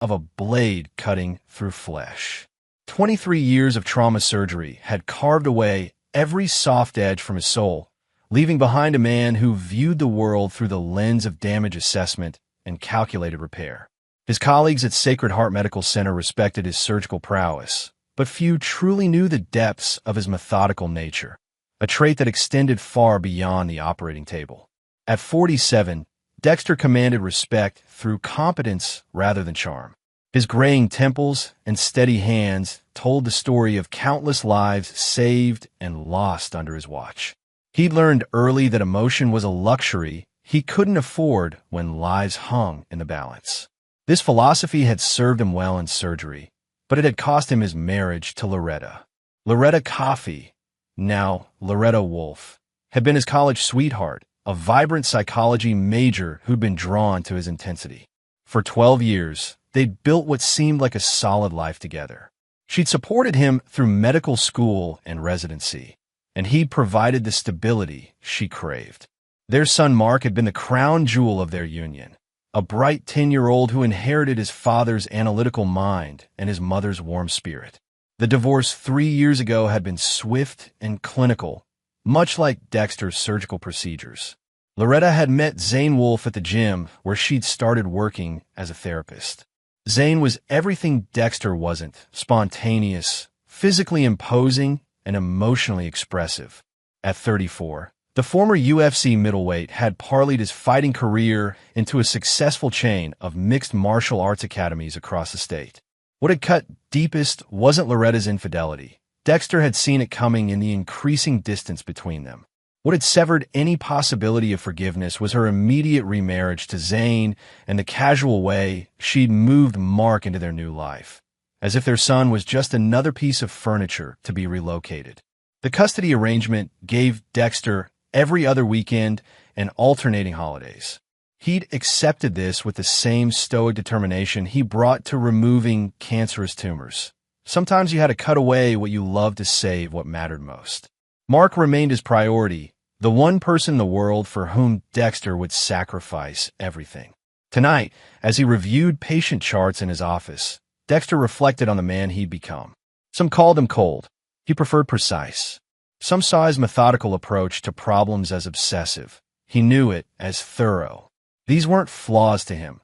of a blade cutting through flesh. 23 years of trauma surgery had carved away every soft edge from his soul, leaving behind a man who viewed the world through the lens of damage assessment and calculated repair. His colleagues at Sacred Heart Medical Center respected his surgical prowess, but few truly knew the depths of his methodical nature, a trait that extended far beyond the operating table. At 47, Dexter commanded respect through competence rather than charm. His graying temples and steady hands told the story of countless lives saved and lost under his watch. He'd learned early that emotion was a luxury he couldn't afford when lives hung in the balance. This philosophy had served him well in surgery, but it had cost him his marriage to Loretta. Loretta Coffey, now Loretta Wolf, had been his college sweetheart, a vibrant psychology major who'd been drawn to his intensity. For 12 years, they'd built what seemed like a solid life together. She'd supported him through medical school and residency, and he'd provided the stability she craved. Their son Mark had been the crown jewel of their union, a bright 10-year-old who inherited his father's analytical mind and his mother's warm spirit. The divorce 3 years ago had been swift and clinical, much like Dexter's surgical procedures. Loretta had met Zane Wolf at the gym where she'd started working as a therapist. Zane was everything Dexter wasn't: spontaneous, physically imposing, and emotionally expressive. At 34, the former UFC middleweight had parlayed his fighting career into a successful chain of mixed martial arts academies across the state. What had cut deepest wasn't Loretta's infidelity. Dexter had seen it coming in the increasing distance between them. What had severed any possibility of forgiveness was her immediate remarriage to Zane and the casual way she'd moved Mark into their new life, as if their son was just another piece of furniture to be relocated. The custody arrangement gave Dexter every other weekend and alternating holidays. He'd accepted this with the same stoic determination he brought to removing cancerous tumors. Sometimes you had to cut away what you loved to save what mattered most. Mark remained his priority, the one person in the world for whom Dexter would sacrifice everything. Tonight, as he reviewed patient charts in his office, Dexter reflected on the man he'd become. Some called him cold. He preferred precise. Some saw his methodical approach to problems as obsessive. He knew it as thorough. These weren't flaws to him.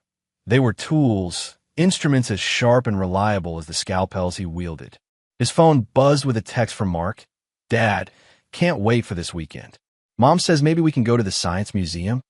They were tools, instruments as sharp and reliable as the scalpels he wielded. His phone buzzed with a text from Mark. "Dad, can't wait for this weekend. Mom says maybe we can go to the Science Museum."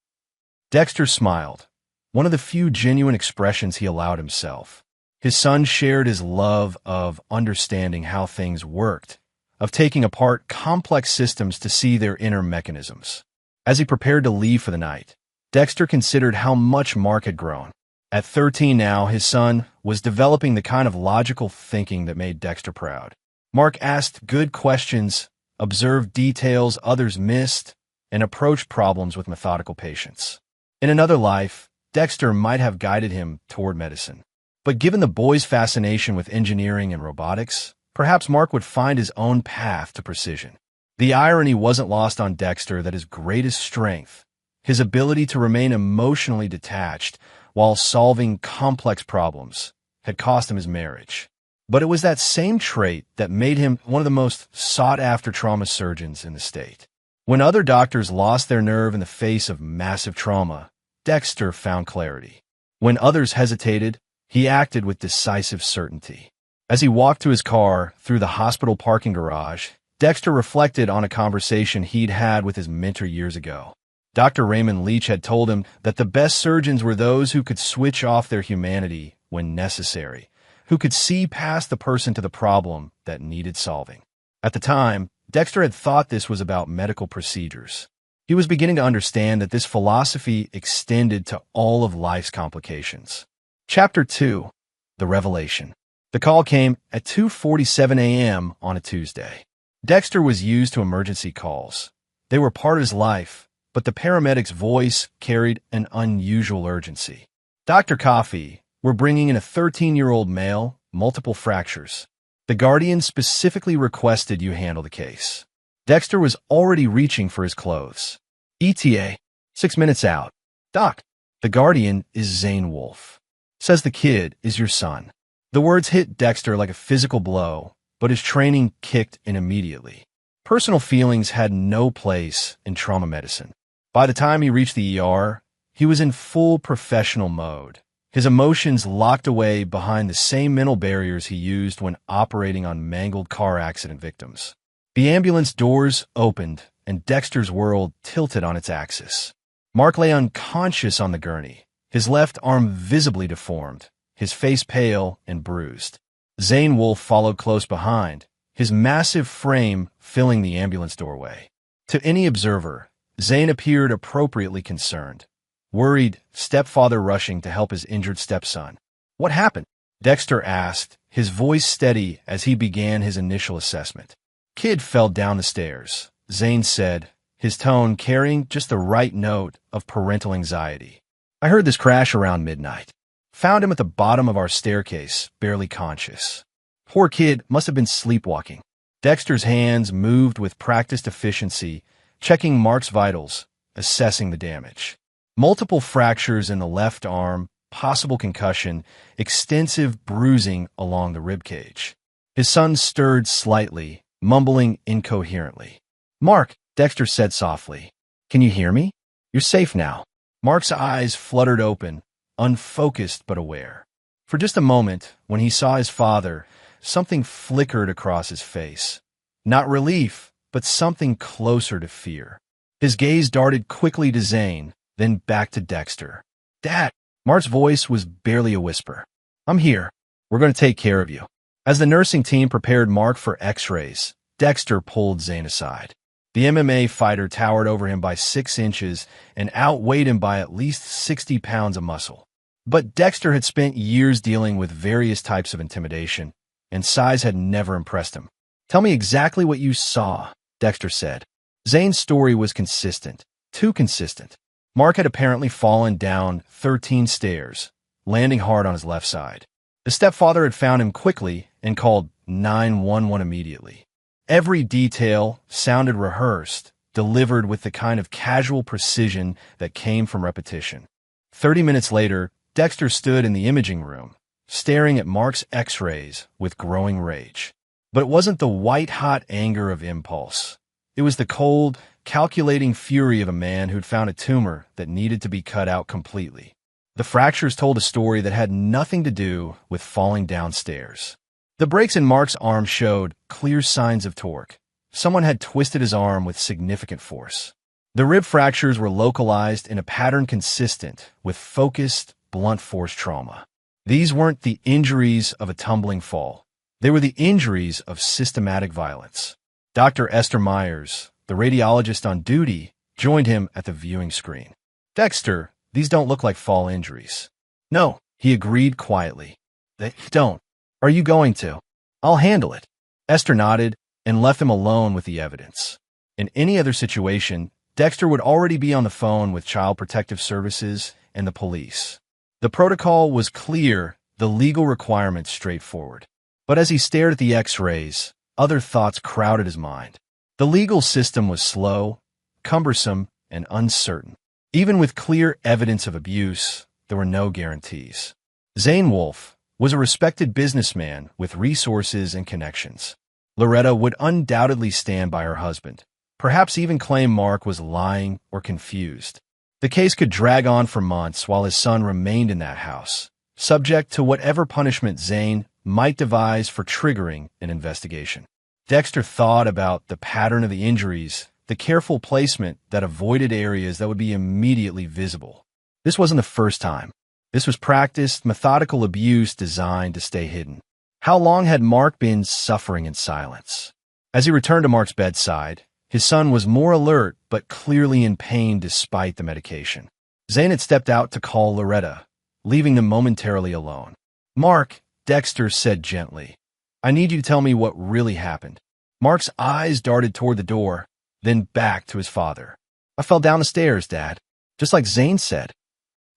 Dexter smiled, one of the few genuine expressions he allowed himself. His son shared his love of understanding how things worked, of taking apart complex systems to see their inner mechanisms. As he prepared to leave for the night, Dexter considered how much Mark had grown. At 13 now, his son was developing the kind of logical thinking that made Dexter proud. Mark asked good questions, observed details others missed, and approached problems with methodical patience. In another life, Dexter might have guided him toward medicine. But given the boy's fascination with engineering and robotics, perhaps Mark would find his own path to precision. The irony wasn't lost on Dexter that his greatest strength, his ability to remain emotionally detached while solving complex problems, had cost him his marriage. But it was that same trait that made him one of the most sought-after trauma surgeons in the state. When other doctors lost their nerve in the face of massive trauma, Dexter found clarity. When others hesitated, he acted with decisive certainty. As he walked to his car through the hospital parking garage, Dexter reflected on a conversation he'd had with his mentor years ago. Dr. Raymond Leach had told him that the best surgeons were those who could switch off their humanity when necessary, who could see past the person to the problem that needed solving. At the time, Dexter had thought this was about medical procedures. He was beginning to understand that this philosophy extended to all of life's complications. Chapter 2. The Revelation. The call came at 2:47 a.m. on a Tuesday. Dexter was used to emergency calls. They were part of his life, but the paramedic's voice carried an unusual urgency. "Dr. Coffey, we're bringing in a 13-year-old male, multiple fractures. The Guardian specifically requested you handle the case." Dexter was already reaching for his clothes. "ETA, 6 minutes out." "Doc, the Guardian is Zane Wolf." Says the kid is your son. The words hit Dexter like a physical blow, but his training kicked in immediately. Personal feelings had no place in trauma medicine. By the time he reached the ER, he was in full professional mode. His emotions locked away behind the same mental barriers he used when operating on mangled car accident victims. The ambulance doors opened, and Dexter's world tilted on its axis. Mark lay unconscious on the gurney, his left arm visibly deformed, his face pale and bruised. Zane Wolfe followed close behind, his massive frame filling the ambulance doorway. To any observer, Zane appeared appropriately concerned, worried stepfather rushing to help his injured stepson. "What happened?" Dexter asked, his voice steady as he began his initial assessment. "Kid fell down the stairs," Zane said, his tone carrying just the right note of parental anxiety. "I heard this crash around midnight. Found him at the bottom of our staircase, barely conscious. Poor kid must have been sleepwalking." Dexter's hands moved with practiced efficiency, checking Mark's vitals, assessing the damage. Multiple fractures in the left arm, possible concussion, extensive bruising along the ribcage. His son stirred slightly, mumbling incoherently. "Mark," Dexter said softly, "can you hear me? You're safe now." Mark's eyes fluttered open, unfocused but aware. For just a moment, when he saw his father, something flickered across his face. Not relief, but something closer to fear. His gaze darted quickly to Zane, then back to Dexter. "Dad!" Mark's voice was barely a whisper. "I'm here. We're going to take care of you." As the nursing team prepared Mark for x-rays, Dexter pulled Zane aside. The MMA fighter towered over him by 6 inches and outweighed him by at least 60 pounds of muscle. But Dexter had spent years dealing with various types of intimidation, and size had never impressed him. "Tell me exactly what you saw," Dexter said. Zane's story was consistent, too consistent. Mark had apparently fallen down 13 stairs, landing hard on his left side. The stepfather had found him quickly and called 911 immediately. Every detail sounded rehearsed, delivered with the kind of casual precision that came from repetition. 30 minutes later, Dexter stood in the imaging room, staring at Mark's x-rays with growing rage. But it wasn't the white-hot anger of impulse. It was the cold, calculating fury of a man who'd found a tumor that needed to be cut out completely. The fractures told a story that had nothing to do with falling downstairs. The breaks in Mark's arm showed clear signs of torque. Someone had twisted his arm with significant force. The rib fractures were localized in a pattern consistent with focused, blunt force trauma. These weren't the injuries of a tumbling fall. They were the injuries of systematic violence. Dr. Esther Myers, the radiologist on duty, joined him at the viewing screen. "Dexter, these don't look like fall injuries." "No," he agreed quietly. "They don't. Are you going to?" "I'll handle it." Esther nodded and left him alone with the evidence. In any other situation, Dexter would already be on the phone with Child Protective Services and the police. The protocol was clear, the legal requirements straightforward. But as he stared at the x-rays, other thoughts crowded his mind. The legal system was slow, cumbersome, and uncertain. Even with clear evidence of abuse, there were no guarantees. Zane Wolfe was a respected businessman with resources and connections. Loretta would undoubtedly stand by her husband, perhaps even claim Mark was lying or confused. The case could drag on for months while his son remained in that house, subject to whatever punishment Zane might devise for triggering an investigation. Dexter thought about the pattern of the injuries, the careful placement that avoided areas that would be immediately visible. This wasn't the first time. This was practiced, methodical abuse designed to stay hidden. How long had Mark been suffering in silence? As he returned to Mark's bedside, his son was more alert but clearly in pain despite the medication. Zane had stepped out to call Loretta, leaving them momentarily alone. "Mark," Dexter said gently, "I need you to tell me what really happened." Mark's eyes darted toward the door, then back to his father. "I fell down the stairs, Dad, just like Zane said."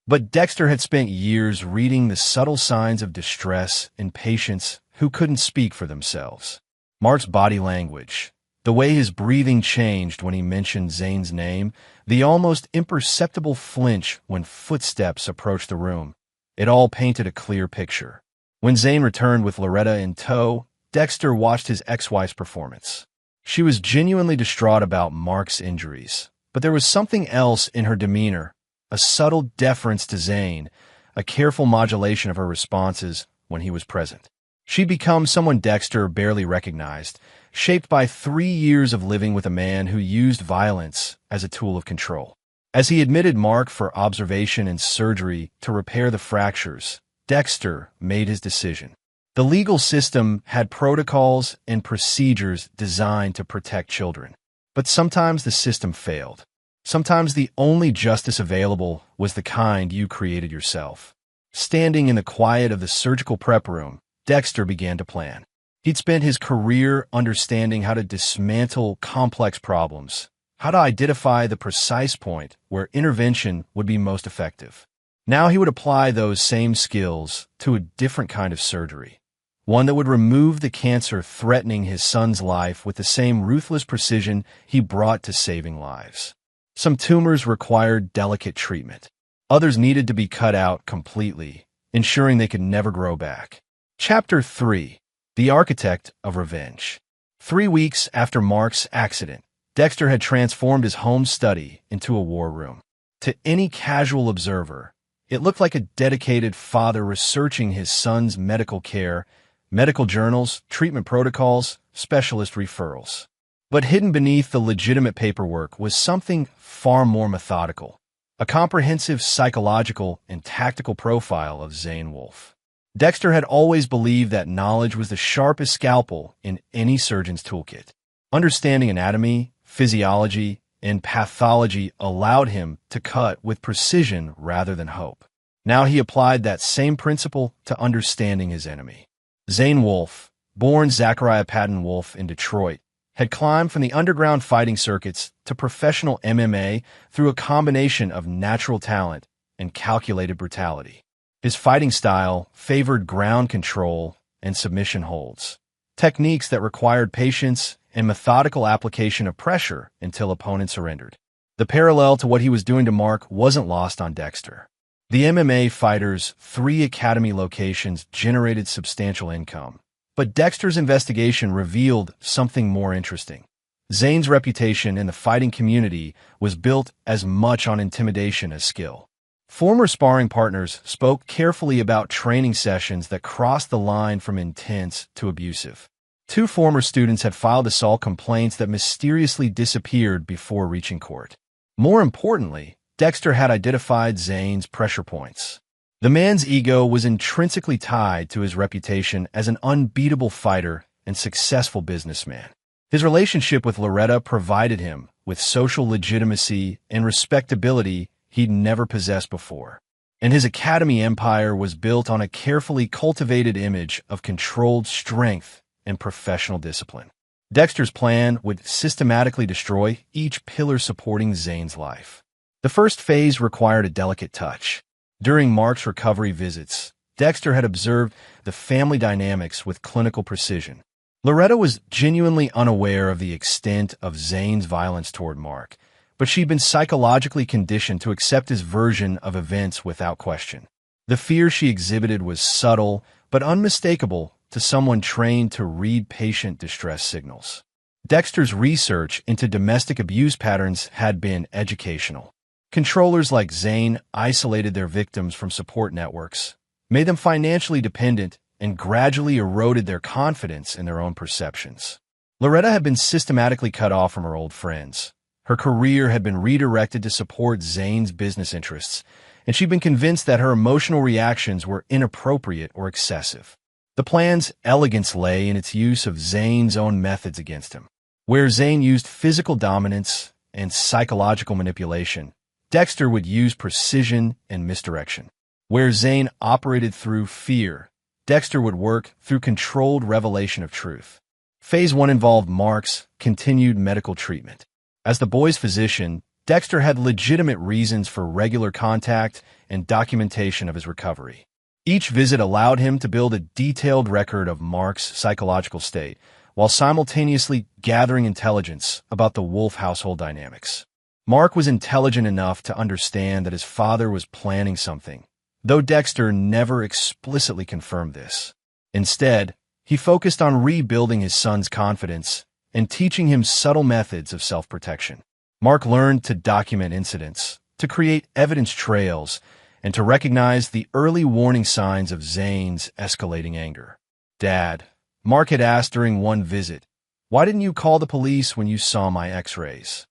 But Dexter had spent years reading the subtle signs of distress in patients who couldn't speak for themselves. Mark's body language, the way his breathing changed when he mentioned Zane's name, the almost imperceptible flinch when footsteps approached the room. It all painted a clear picture. When Zane returned with Loretta in tow, Dexter watched his ex-wife's performance. She was genuinely distraught about Mark's injuries, but there was something else in her demeanor, a subtle deference to Zane, a careful modulation of her responses when he was present. She'd become someone Dexter barely recognized, shaped by 3 years of living with a man who used violence as a tool of control. As he admitted Mark for observation and surgery to repair the fractures, Dexter made his decision. The legal system had protocols and procedures designed to protect children. But sometimes the system failed. Sometimes the only justice available was the kind you created yourself. Standing in the quiet of the surgical prep room, Dexter began to plan. He'd spent his career understanding how to dismantle complex problems, how to identify the precise point where intervention would be most effective. Now he would apply those same skills to a different kind of surgery, one that would remove the cancer threatening his son's life with the same ruthless precision he brought to saving lives. Some tumors required delicate treatment. Others needed to be cut out completely, ensuring they could never grow back. Chapter 3. The Architect of Revenge. 3 weeks after Mark's accident, Dexter had transformed his home study into a war room. To any casual observer, it looked like a dedicated father researching his son's medical care, medical journals, treatment protocols, specialist referrals. But hidden beneath the legitimate paperwork was something far more methodical, a comprehensive psychological and tactical profile of Zane Wolfe. Dexter had always believed that knowledge was the sharpest scalpel in any surgeon's toolkit. Understanding anatomy, physiology, and pathology allowed him to cut with precision rather than hope. Now he applied that same principle to understanding his enemy. Zane Wolfe, born Zachariah Patton Wolfe in Detroit, had climbed from the underground fighting circuits to professional MMA through a combination of natural talent and calculated brutality. His fighting style favored ground control and submission holds, techniques that required patience and methodical application of pressure until opponents surrendered. The parallel to what he was doing to Mark wasn't lost on Dexter. The MMA fighter's 3 academy locations generated substantial income, but Dexter's investigation revealed something more interesting. Zane's reputation in the fighting community was built as much on intimidation as skill. Former sparring partners spoke carefully about training sessions that crossed the line from intense to abusive. 2 former students had filed assault complaints that mysteriously disappeared before reaching court. More importantly, Dexter had identified Zane's pressure points. The man's ego was intrinsically tied to his reputation as an unbeatable fighter and successful businessman. His relationship with Loretta provided him with social legitimacy and respectability he'd never possessed before. And his academy empire was built on a carefully cultivated image of controlled strength and professional discipline. Dexter's plan would systematically destroy each pillar supporting Zane's life. The first phase required a delicate touch. During Mark's recovery visits, Dexter had observed the family dynamics with clinical precision. Loretta was genuinely unaware of the extent of Zane's violence toward Mark, but she'd been psychologically conditioned to accept his version of events without question. The fear she exhibited was subtle but unmistakable to someone trained to read patient distress signals. Dexter's research into domestic abuse patterns had been educational. Controllers like Zane isolated their victims from support networks, made them financially dependent, and gradually eroded their confidence in their own perceptions. Loretta had been systematically cut off from her old friends. Her career had been redirected to support Zane's business interests, and she'd been convinced that her emotional reactions were inappropriate or excessive. The plan's elegance lay in its use of Zane's own methods against him. Where Zane used physical dominance and psychological manipulation, Dexter would use precision and misdirection. Where Zane operated through fear, Dexter would work through controlled revelation of truth. Phase 1 involved Mark's continued medical treatment. As the boy's physician, Dexter had legitimate reasons for regular contact and documentation of his recovery. Each visit allowed him to build a detailed record of Mark's psychological state, while simultaneously gathering intelligence about the Wolfe household dynamics. Mark was intelligent enough to understand that his father was planning something, though Dexter never explicitly confirmed this. Instead, he focused on rebuilding his son's confidence and teaching him subtle methods of self-protection. Mark learned to document incidents, to create evidence trails, and to recognize the early warning signs of Zane's escalating anger. "Dad," Mark had asked during one visit, "why didn't you call the police when you saw my x-rays?"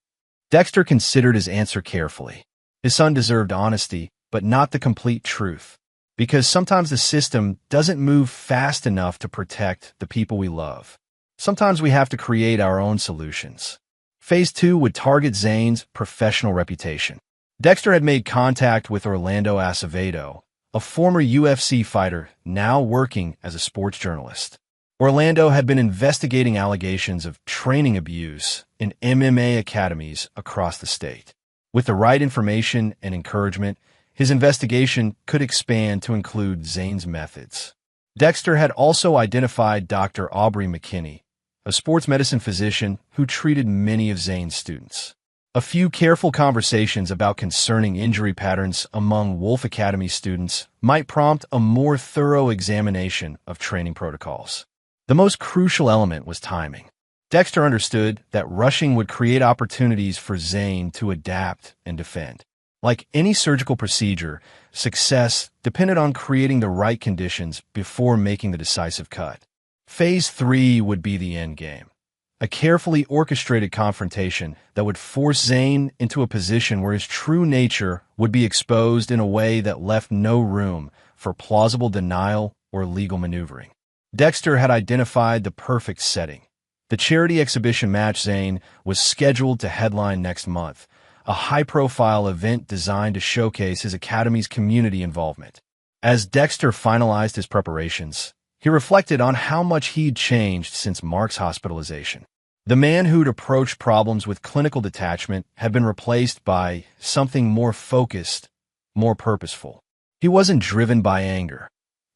Dexter considered his answer carefully. His son deserved honesty, but not the complete truth, because sometimes the system doesn't move fast enough to protect the people we love. Sometimes we have to create our own solutions. Phase 2 would target Zane's professional reputation. Dexter had made contact with Orlando Acevedo, a former UFC fighter now working as a sports journalist. Orlando had been investigating allegations of training abuse in MMA academies across the state. With the right information and encouragement, his investigation could expand to include Zane's methods. Dexter had also identified Dr. Aubrey McKinney, a sports medicine physician who treated many of Zane's students. A few careful conversations about concerning injury patterns among Wolf Academy students might prompt a more thorough examination of training protocols. The most crucial element was timing. Dexter understood that rushing would create opportunities for Zane to adapt and defend. Like any surgical procedure, success depended on creating the right conditions before making the decisive cut. Phase 3 would be the end game. A carefully orchestrated confrontation that would force Zane into a position where his true nature would be exposed in a way that left no room for plausible denial or legal maneuvering. Dexter had identified the perfect setting. The charity exhibition match Zane was scheduled to headline next month, a high-profile event designed to showcase his academy's community involvement. As Dexter finalized his preparations, he reflected on how much he'd changed since Mark's hospitalization. The man who'd approached problems with clinical detachment had been replaced by something more focused, more purposeful. He wasn't driven by anger.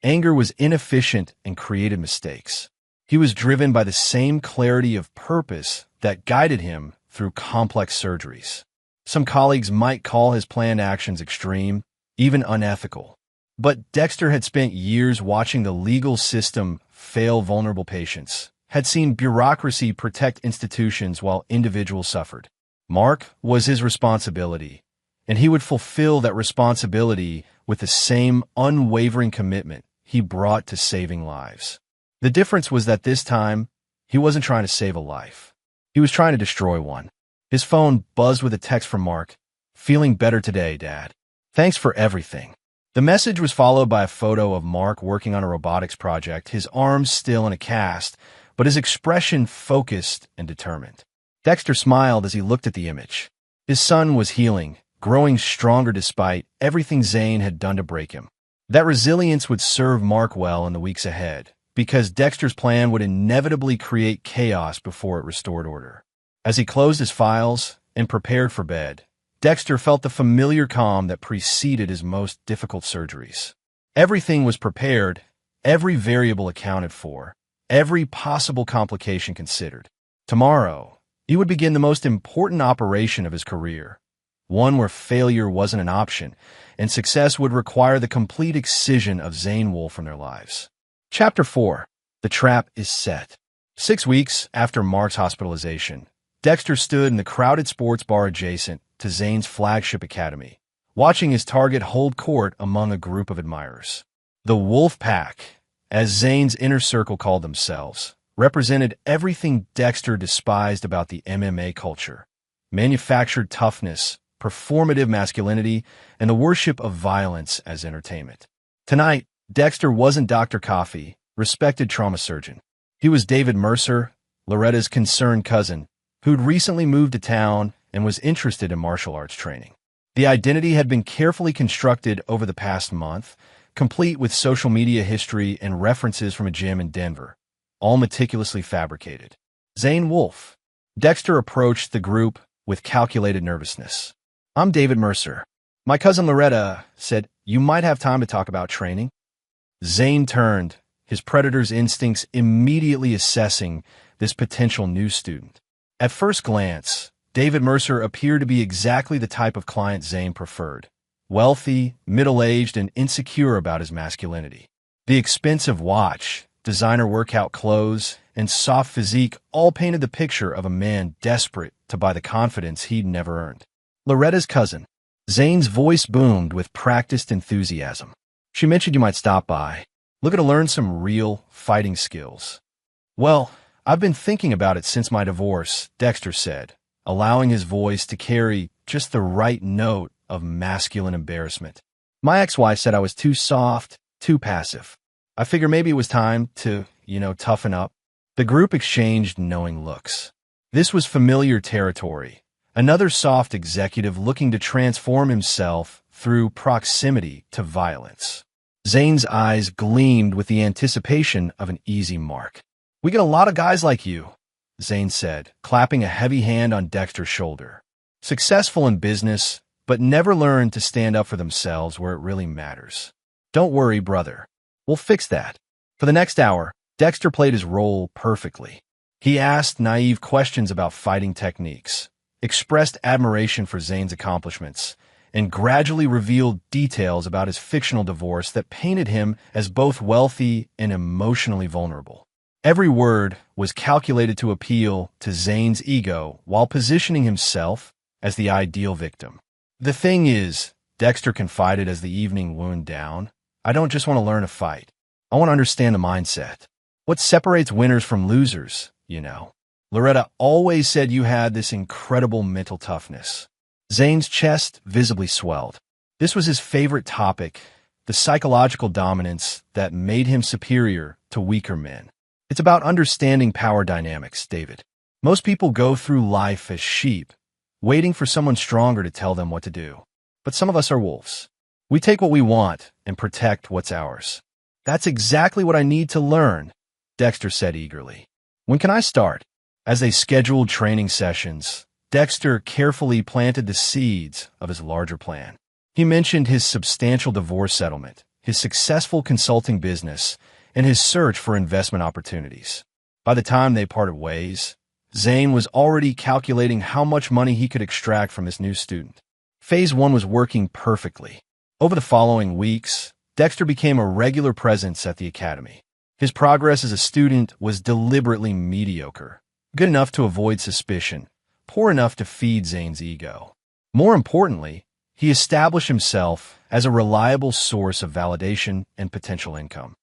Anger was inefficient and created mistakes. He was driven by the same clarity of purpose that guided him through complex surgeries. Some colleagues might call his planned actions extreme, even unethical. But Dexter had spent years watching the legal system fail vulnerable patients, had seen bureaucracy protect institutions while individuals suffered. Mark was his responsibility, and he would fulfill that responsibility with the same unwavering commitment he brought to saving lives. The difference was that this time, he wasn't trying to save a life. He was trying to destroy one. His phone buzzed with a text from Mark. "Feeling better today, Dad. Thanks for everything." The message was followed by a photo of Mark working on a robotics project, his arms still in a cast, but his expression focused and determined. Dexter smiled as he looked at the image. His son was healing, growing stronger despite everything Zane had done to break him. That resilience would serve Mark well in the weeks ahead, because Dexter's plan would inevitably create chaos before it restored order. As he closed his files and prepared for bed, Dexter felt the familiar calm that preceded his most difficult surgeries. Everything was prepared, every variable accounted for, every possible complication considered. Tomorrow, he would begin the most important operation of his career, one where failure wasn't an option, and success would require the complete excision of Zane Wolf from their lives. Chapter 4. The Trap is Set. 6 weeks after Mark's hospitalization, Dexter stood in the crowded sports bar adjacent to Zane's flagship academy, watching his target hold court among a group of admirers. The Wolf Pack, as Zane's inner circle called themselves, represented everything Dexter despised about the MMA culture: manufactured toughness, performative masculinity, and the worship of violence as entertainment. Tonight, Dexter wasn't Dr. Coffey, respected trauma surgeon. He was David Mercer, Loretta's concerned cousin, who'd recently moved to town and was interested in martial arts training. The identity had been carefully constructed over the past month, complete with social media history and references from a gym in Denver, all meticulously fabricated. Zane Wolf. Dexter approached the group with calculated nervousness. "I'm David Mercer. My cousin Loretta said you might have time to talk about training." Zane turned, his predator's instincts immediately assessing this potential new student. At first glance, David Mercer appeared to be exactly the type of client Zane preferred. wealthy, middle-aged, and insecure about his masculinity. The expensive watch, designer workout clothes, and soft physique all painted the picture of a man desperate to buy the confidence he'd never earned. Loretta's cousin. Zane's voice boomed with practiced enthusiasm. She mentioned you might stop by. Looking to learn some real fighting skills. Well, I've been thinking about it since my divorce, Dexter said, allowing his voice to carry just the right note of masculine embarrassment. My ex-wife said I was too soft, too passive. I figured maybe it was time to, toughen up. The group exchanged knowing looks. This was familiar territory. Another soft executive looking to transform himself through proximity to violence. Zane's eyes gleamed with the anticipation of an easy mark. We get a lot of guys like you, Zane said, clapping a heavy hand on Dexter's shoulder. Successful in business, but never learned to stand up for themselves where it really matters. Don't worry, brother. We'll fix that. For the next hour, Dexter played his role perfectly. He asked naive questions about fighting techniques, expressed admiration for Zane's accomplishments, and gradually revealed details about his fictional divorce that painted him as both wealthy and emotionally vulnerable. Every word was calculated to appeal to Zane's ego while positioning himself as the ideal victim. The thing is, Dexter confided as the evening wound down, I don't just want to learn a fight. I want to understand the mindset. What separates winners from losers, Loretta always said you had this incredible mental toughness. Zane's chest visibly swelled. This was his favorite topic, the psychological dominance that made him superior to weaker men. It's about understanding power dynamics, David. Most people go through life as sheep, waiting for someone stronger to tell them what to do. But some of us are wolves. We take what we want and protect what's ours. That's exactly what I need to learn, Dexter said eagerly. When can I start? As they scheduled training sessions, Dexter carefully planted the seeds of his larger plan. He mentioned his substantial divorce settlement, his successful consulting business, and his search for investment opportunities. By the time they parted ways, Zane was already calculating how much money he could extract from this new student. Phase 1 was working perfectly. Over the following weeks, Dexter became a regular presence at the academy. His progress as a student was deliberately mediocre, good enough to avoid suspicion, poor enough to feed Zane's ego. More importantly, he established himself as a reliable source of validation and potential income.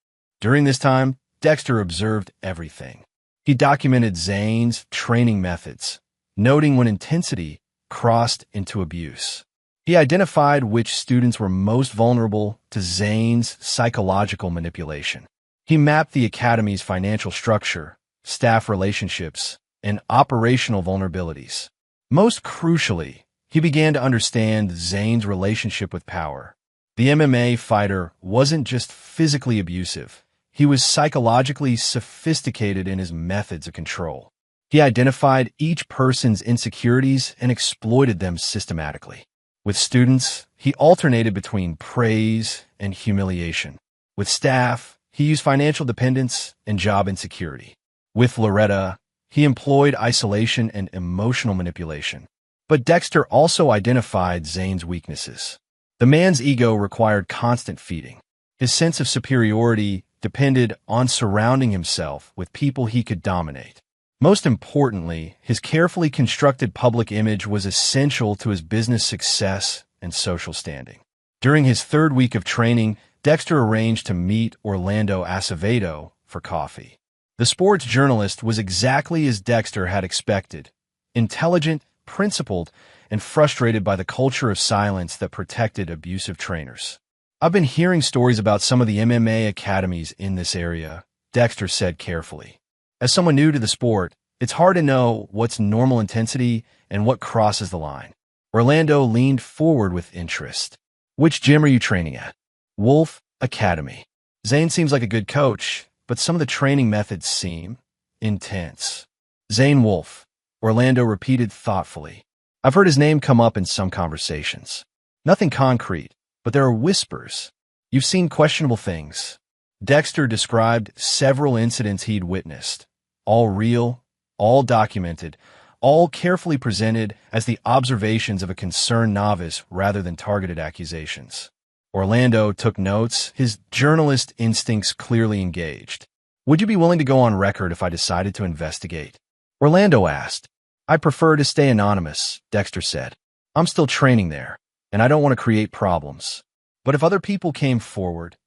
During this time, Dexter observed everything. He documented Zane's training methods, noting when intensity crossed into abuse. He identified which students were most vulnerable to Zane's psychological manipulation. He mapped the academy's financial structure, staff relationships, and operational vulnerabilities. Most crucially, he began to understand Zane's relationship with power. The MMA fighter wasn't just physically abusive. He was psychologically sophisticated in his methods of control. He identified each person's insecurities and exploited them systematically. With students, he alternated between praise and humiliation. With staff, he used financial dependence and job insecurity. With Loretta, he employed isolation and emotional manipulation. But Dexter also identified Zane's weaknesses. The man's ego required constant feeding. His sense of superiority depended on surrounding himself with people he could dominate. Most importantly, his carefully constructed public image was essential to his business success and social standing. During his third week of training, Dexter arranged to meet Orlando Acevedo for coffee. The sports journalist was exactly as Dexter had expected, intelligent, principled, and frustrated by the culture of silence that protected abusive trainers. I've been hearing stories about some of the MMA academies in this area, Dexter said carefully. As someone new to the sport, it's hard to know what's normal intensity and what crosses the line. Orlando leaned forward with interest. Which gym are you training at? Wolf Academy. Zane seems like a good coach, but some of the training methods seem intense. Zane Wolf, Orlando repeated thoughtfully. I've heard his name come up in some conversations. Nothing concrete, but there are whispers. You've seen questionable things. Dexter described several incidents he'd witnessed, all real, all documented, all carefully presented as the observations of a concerned novice rather than targeted accusations. Orlando took notes, his journalist instincts clearly engaged. "Would you be willing to go on record if I decided to investigate?" Orlando asked. "I prefer to stay anonymous," Dexter said. "I'm still training there, and I don't want to create problems. But if other people came forward,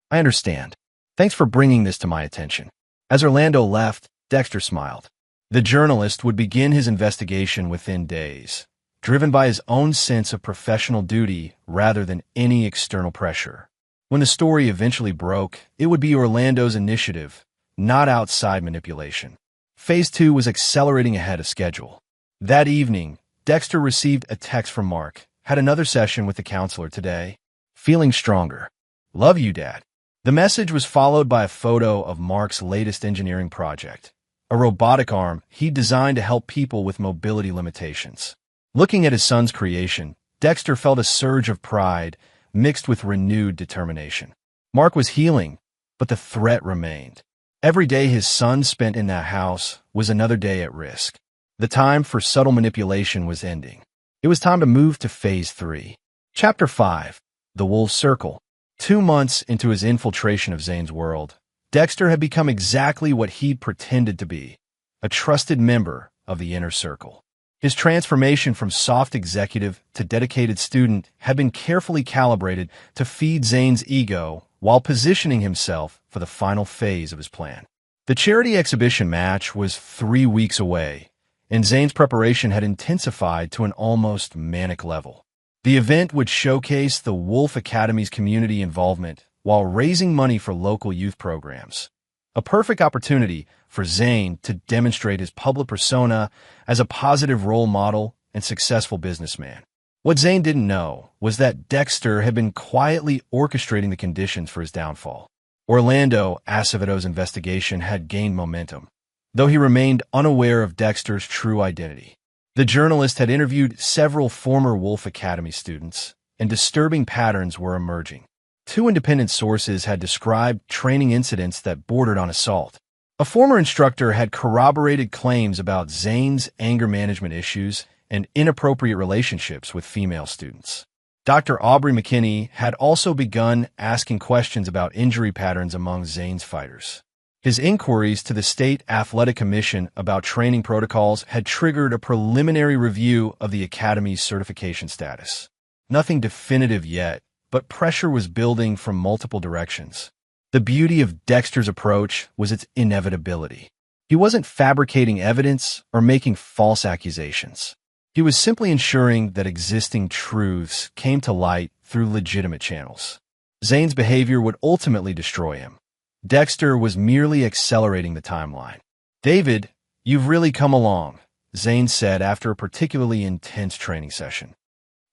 I understand. Thanks for bringing this to my attention." As Orlando left, Dexter smiled. The journalist would begin his investigation within days, driven by his own sense of professional duty rather than any external pressure. When the story eventually broke, it would be Orlando's initiative, not outside manipulation. Phase 2 was accelerating ahead of schedule. That evening, Dexter received a text from Mark. "Had another session with the counselor today. Feeling stronger. Love you, Dad." The message was followed by a photo of Mark's latest engineering project, a robotic arm he'd designed to help people with mobility limitations. Looking at his son's creation, Dexter felt a surge of pride mixed with renewed determination. Mark was healing, but the threat remained. Every day his son spent in that house was another day at risk. The time for subtle manipulation was ending. It was time to move to Phase 3. Chapter 5. The Wolf Circle. 2 months into his infiltration of Zane's world, Dexter had become exactly what he'd pretended to be, a trusted member of the inner circle. His transformation from soft executive to dedicated student had been carefully calibrated to feed Zane's ego while positioning himself for the final phase of his plan. The charity exhibition match was 3 weeks away, and Zane's preparation had intensified to an almost manic level. The event would showcase the Wolf Academy's community involvement while raising money for local youth programs. A perfect opportunity for Zane to demonstrate his public persona as a positive role model and successful businessman. What Zane didn't know was that Dexter had been quietly orchestrating the conditions for his downfall. Orlando Acevedo's investigation had gained momentum, though he remained unaware of Dexter's true identity. The journalist had interviewed several former Wolf Academy students, and disturbing patterns were emerging. 2 independent sources had described training incidents that bordered on assault. A former instructor had corroborated claims about Zane's anger management issues and inappropriate relationships with female students. Dr. Aubrey McKinney had also begun asking questions about injury patterns among Zane's fighters. His inquiries to the State Athletic Commission about training protocols had triggered a preliminary review of the Academy's certification status. Nothing definitive yet, but pressure was building from multiple directions. The beauty of Dexter's approach was its inevitability. He wasn't fabricating evidence or making false accusations. He was simply ensuring that existing truths came to light through legitimate channels. Zane's behavior would ultimately destroy him. Dexter was merely accelerating the timeline. "David, you've really come along," Zane said after a particularly intense training session.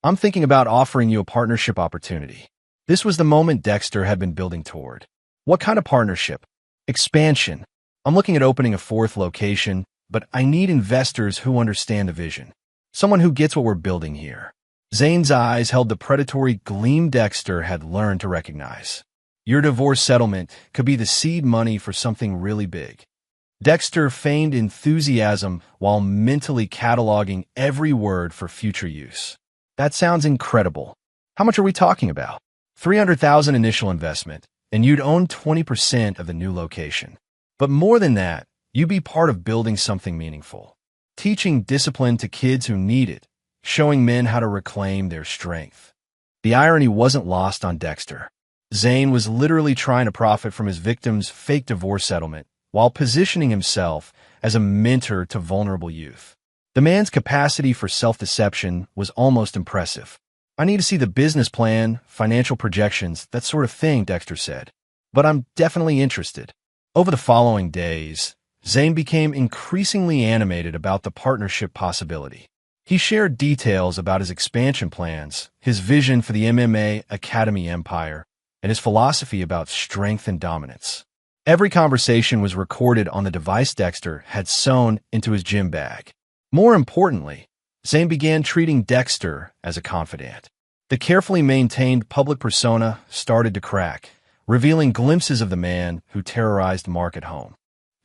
"I'm thinking about offering you a partnership opportunity." This was the moment Dexter had been building toward. "What kind of partnership?" "Expansion. I'm looking at opening a 4th location, but I need investors who understand the vision. Someone who gets what we're building here." Zane's eyes held the predatory gleam Dexter had learned to recognize. "Your divorce settlement could be the seed money for something really big." Dexter feigned enthusiasm while mentally cataloging every word for future use. "That sounds incredible. How much are we talking about?" $300,000 initial investment, and you'd own 20% of the new location. But more than that, you'd be part of building something meaningful. Teaching discipline to kids who need it, showing men how to reclaim their strength. The irony wasn't lost on Dexter. Zane was literally trying to profit from his victim's fake divorce settlement while positioning himself as a mentor to vulnerable youth. The man's capacity for self-deception was almost impressive. "I need to see the business plan, financial projections, that sort of thing," Dexter said. "But I'm definitely interested." Over the following days, Zane became increasingly animated about the partnership possibility. He shared details about his expansion plans, his vision for the MMA Academy empire, and his philosophy about strength and dominance. Every conversation was recorded on the device Dexter had sewn into his gym bag. More importantly, Zane began treating Dexter as a confidant. The carefully maintained public persona started to crack, revealing glimpses of the man who terrorized Mark at home.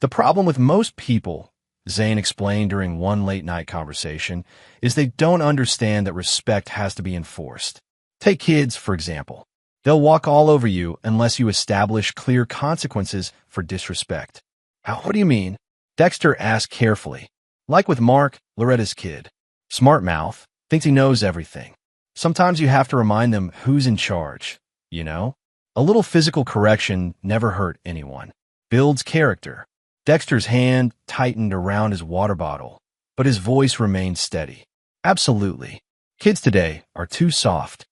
The problem with most people, Zane explained during one late-night conversation, is they don't understand that respect has to be enforced. Take kids, for example. They'll walk all over you unless you establish clear consequences for disrespect. What do you mean? Dexter asked carefully. Like with Mark, Loretta's kid. Smart mouth, thinks he knows everything. Sometimes you have to remind them who's in charge, you know? A little physical correction never hurt anyone. Builds character. Dexter's hand tightened around his water bottle, but his voice remained steady. Absolutely. Kids today are too soft.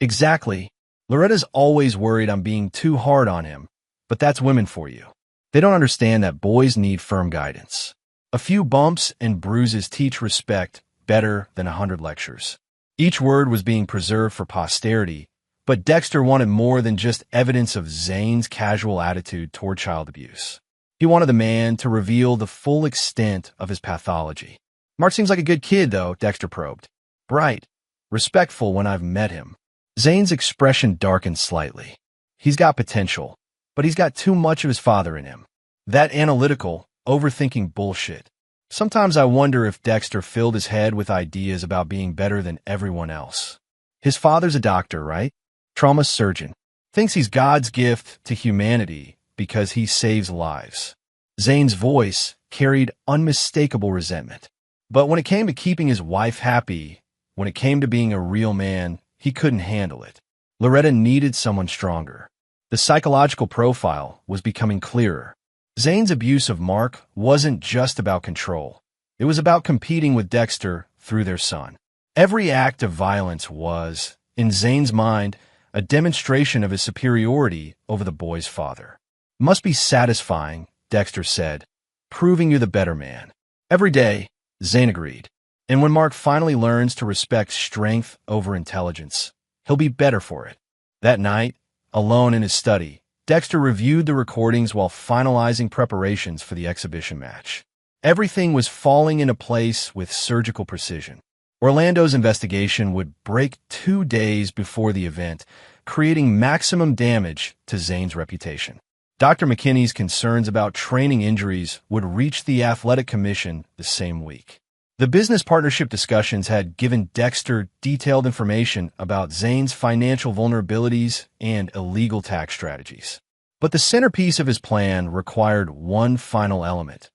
Exactly. Loretta's always worried I'm being too hard on him, but that's women for you. They don't understand that boys need firm guidance. A few bumps and bruises teach respect better than 100 lectures. Each word was being preserved for posterity, but Dexter wanted more than just evidence of Zane's casual attitude toward child abuse. He wanted the man to reveal the full extent of his pathology. Mark seems like a good kid, though, Dexter probed. Bright, respectful when I've met him. Zane's expression darkened slightly. He's got potential, but he's got too much of his father in him. That analytical, overthinking bullshit. Sometimes I wonder if Dexter filled his head with ideas about being better than everyone else. His father's a doctor, right? Trauma surgeon. Thinks he's God's gift to humanity because he saves lives. Zane's voice carried unmistakable resentment. But when it came to keeping his wife happy, when it came to being a real man, he couldn't handle it. Loretta needed someone stronger. The psychological profile was becoming clearer. Zane's abuse of Mark wasn't just about control. It was about competing with Dexter through their son. Every act of violence was, in Zane's mind, a demonstration of his superiority over the boy's father. Must be satisfying, Dexter said, proving you're the better man. Every day, Zane agreed. And when Mark finally learns to respect strength over intelligence, he'll be better for it. That night, alone in his study, Dexter reviewed the recordings while finalizing preparations for the exhibition match. Everything was falling into place with surgical precision. Orlando's investigation would break 2 days before the event, creating maximum damage to Zane's reputation. Dr. McKinney's concerns about training injuries would reach the athletic commission the same week. The business partnership discussions had given Dexter detailed information about Zane's financial vulnerabilities and illegal tax strategies. But the centerpiece of his plan required one final element: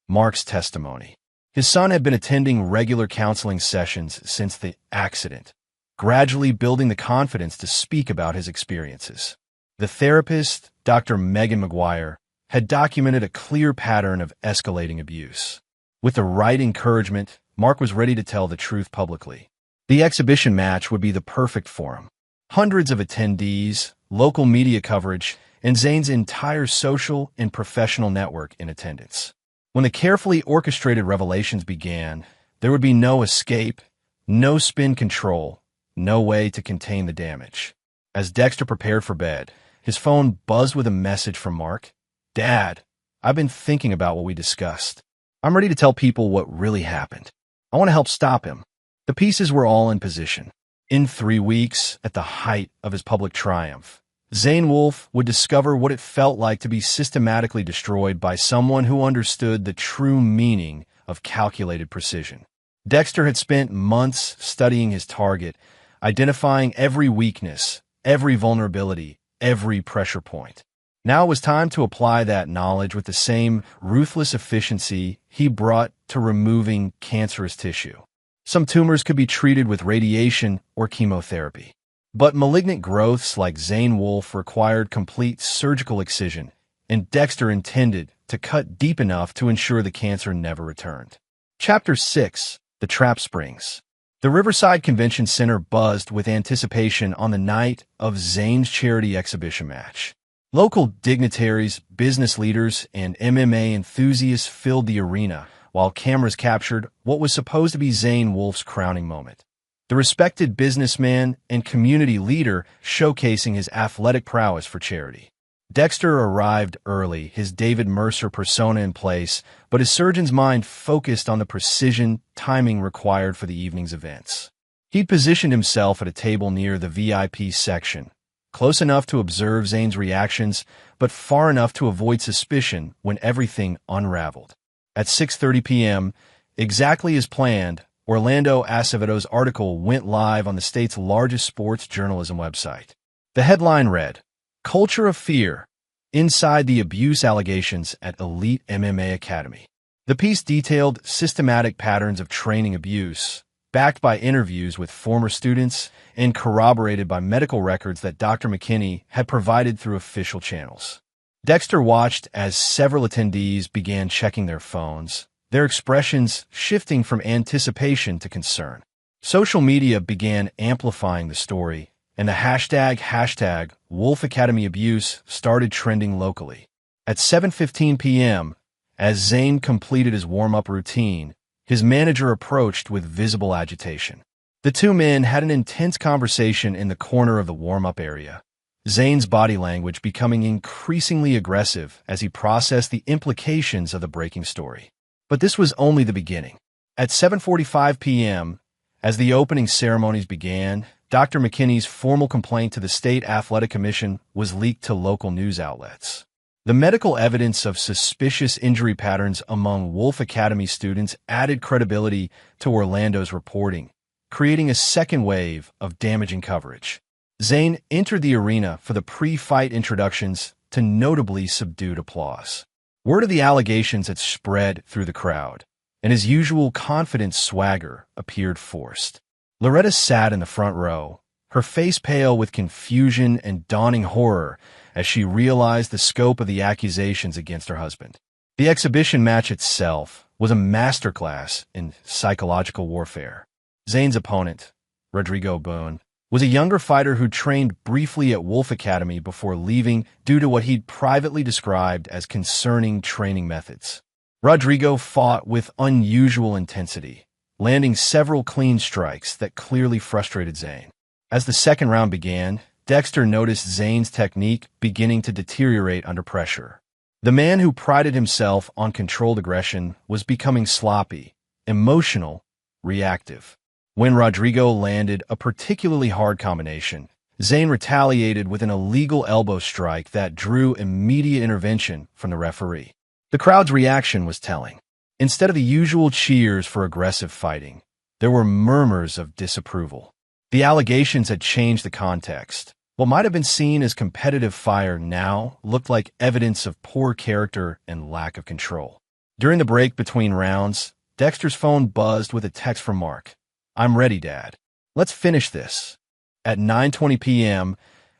Mark's testimony. His son had been attending regular counseling sessions since the accident, gradually building the confidence to speak about his experiences. The therapist, Dr. Megan McGuire, had documented a clear pattern of escalating abuse. With the right encouragement, Mark was ready to tell the truth publicly. The exhibition match would be the perfect forum. Hundreds of attendees, local media coverage, and Zane's entire social and professional network in attendance. When the carefully orchestrated revelations began, there would be no escape, no spin control, no way to contain the damage. As Dexter prepared for bed, his phone buzzed with a message from Mark. Dad, I've been thinking about what we discussed. I'm ready to tell people what really happened. I want to help stop him. The pieces were all in position. In 3 weeks, at the height of his public triumph, Zane Wolfe would discover what it felt like to be systematically destroyed by someone who understood the true meaning of calculated precision. Dexter had spent months studying his target, identifying every weakness, every vulnerability, every pressure point. Now it was time to apply that knowledge with the same ruthless efficiency he brought to removing cancerous tissue. Some tumors could be treated with radiation or chemotherapy. But malignant growths like Zane Wolfe required complete surgical excision, and Dexter intended to cut deep enough to ensure the cancer never returned. Chapter 6: The Trap Springs. The Riverside Convention Center buzzed with anticipation on the night of Zane's charity exhibition match. Local dignitaries, business leaders, and MMA enthusiasts filled the arena, while cameras captured what was supposed to be Zane Wolfe's crowning moment. The respected businessman and community leader showcasing his athletic prowess for charity. Dexter arrived early, his David Mercer persona in place, but his surgeon's mind focused on the precision timing required for the evening's events. He'd positioned himself at a table near the VIP section, close enough to observe Zane's reactions, but far enough to avoid suspicion when everything unraveled. At 6:30 p.m., exactly as planned, Orlando Acevedo's article went live on the state's largest sports journalism website. The headline read, "Culture of Fear: Inside the Abuse Allegations at Elite MMA Academy." The piece detailed systematic patterns of training abuse, backed by interviews with former students and corroborated by medical records that Dr. McKinney had provided through official channels. Dexter watched as several attendees began checking their phones, their expressions shifting from anticipation to concern. Social media began amplifying the story, and the hashtag Wolf Academy Abuse started trending locally. At 7:15 p.m., as Zane completed his warm-up routine, his manager approached with visible agitation. The two men had an intense conversation in the corner of the warm-up area, Zane's body language becoming increasingly aggressive as he processed the implications of the breaking story. But this was only the beginning. At 7:45 p.m., as the opening ceremonies began, Dr. McKinney's formal complaint to the State Athletic Commission was leaked to local news outlets. The medical evidence of suspicious injury patterns among Wolf Academy students added credibility to Orlando's reporting, creating a second wave of damaging coverage. Zane entered the arena for the pre-fight introductions to notably subdued applause. Word of the allegations had spread through the crowd, and his usual confident swagger appeared forced. Loretta sat in the front row, her face pale with confusion and dawning horror as she realized the scope of the accusations against her husband. The exhibition match itself was a masterclass in psychological warfare. Zane's opponent, Rodrigo Boone, was a younger fighter who trained briefly at Wolf Academy before leaving due to what he'd privately described as concerning training methods. Rodrigo fought with unusual intensity, landing several clean strikes that clearly frustrated Zane. As the second round began, Dexter noticed Zane's technique beginning to deteriorate under pressure. The man who prided himself on controlled aggression was becoming sloppy, emotional, reactive. When Rodrigo landed a particularly hard combination, Zane retaliated with an illegal elbow strike that drew immediate intervention from the referee. The crowd's reaction was telling. Instead of the usual cheers for aggressive fighting, there were murmurs of disapproval. The allegations had changed the context. What might have been seen as competitive fire now looked like evidence of poor character and lack of control. During the break between rounds, Dexter's phone buzzed with a text from Mark. "I'm ready, Dad. Let's finish this." At 9:20 p.m.,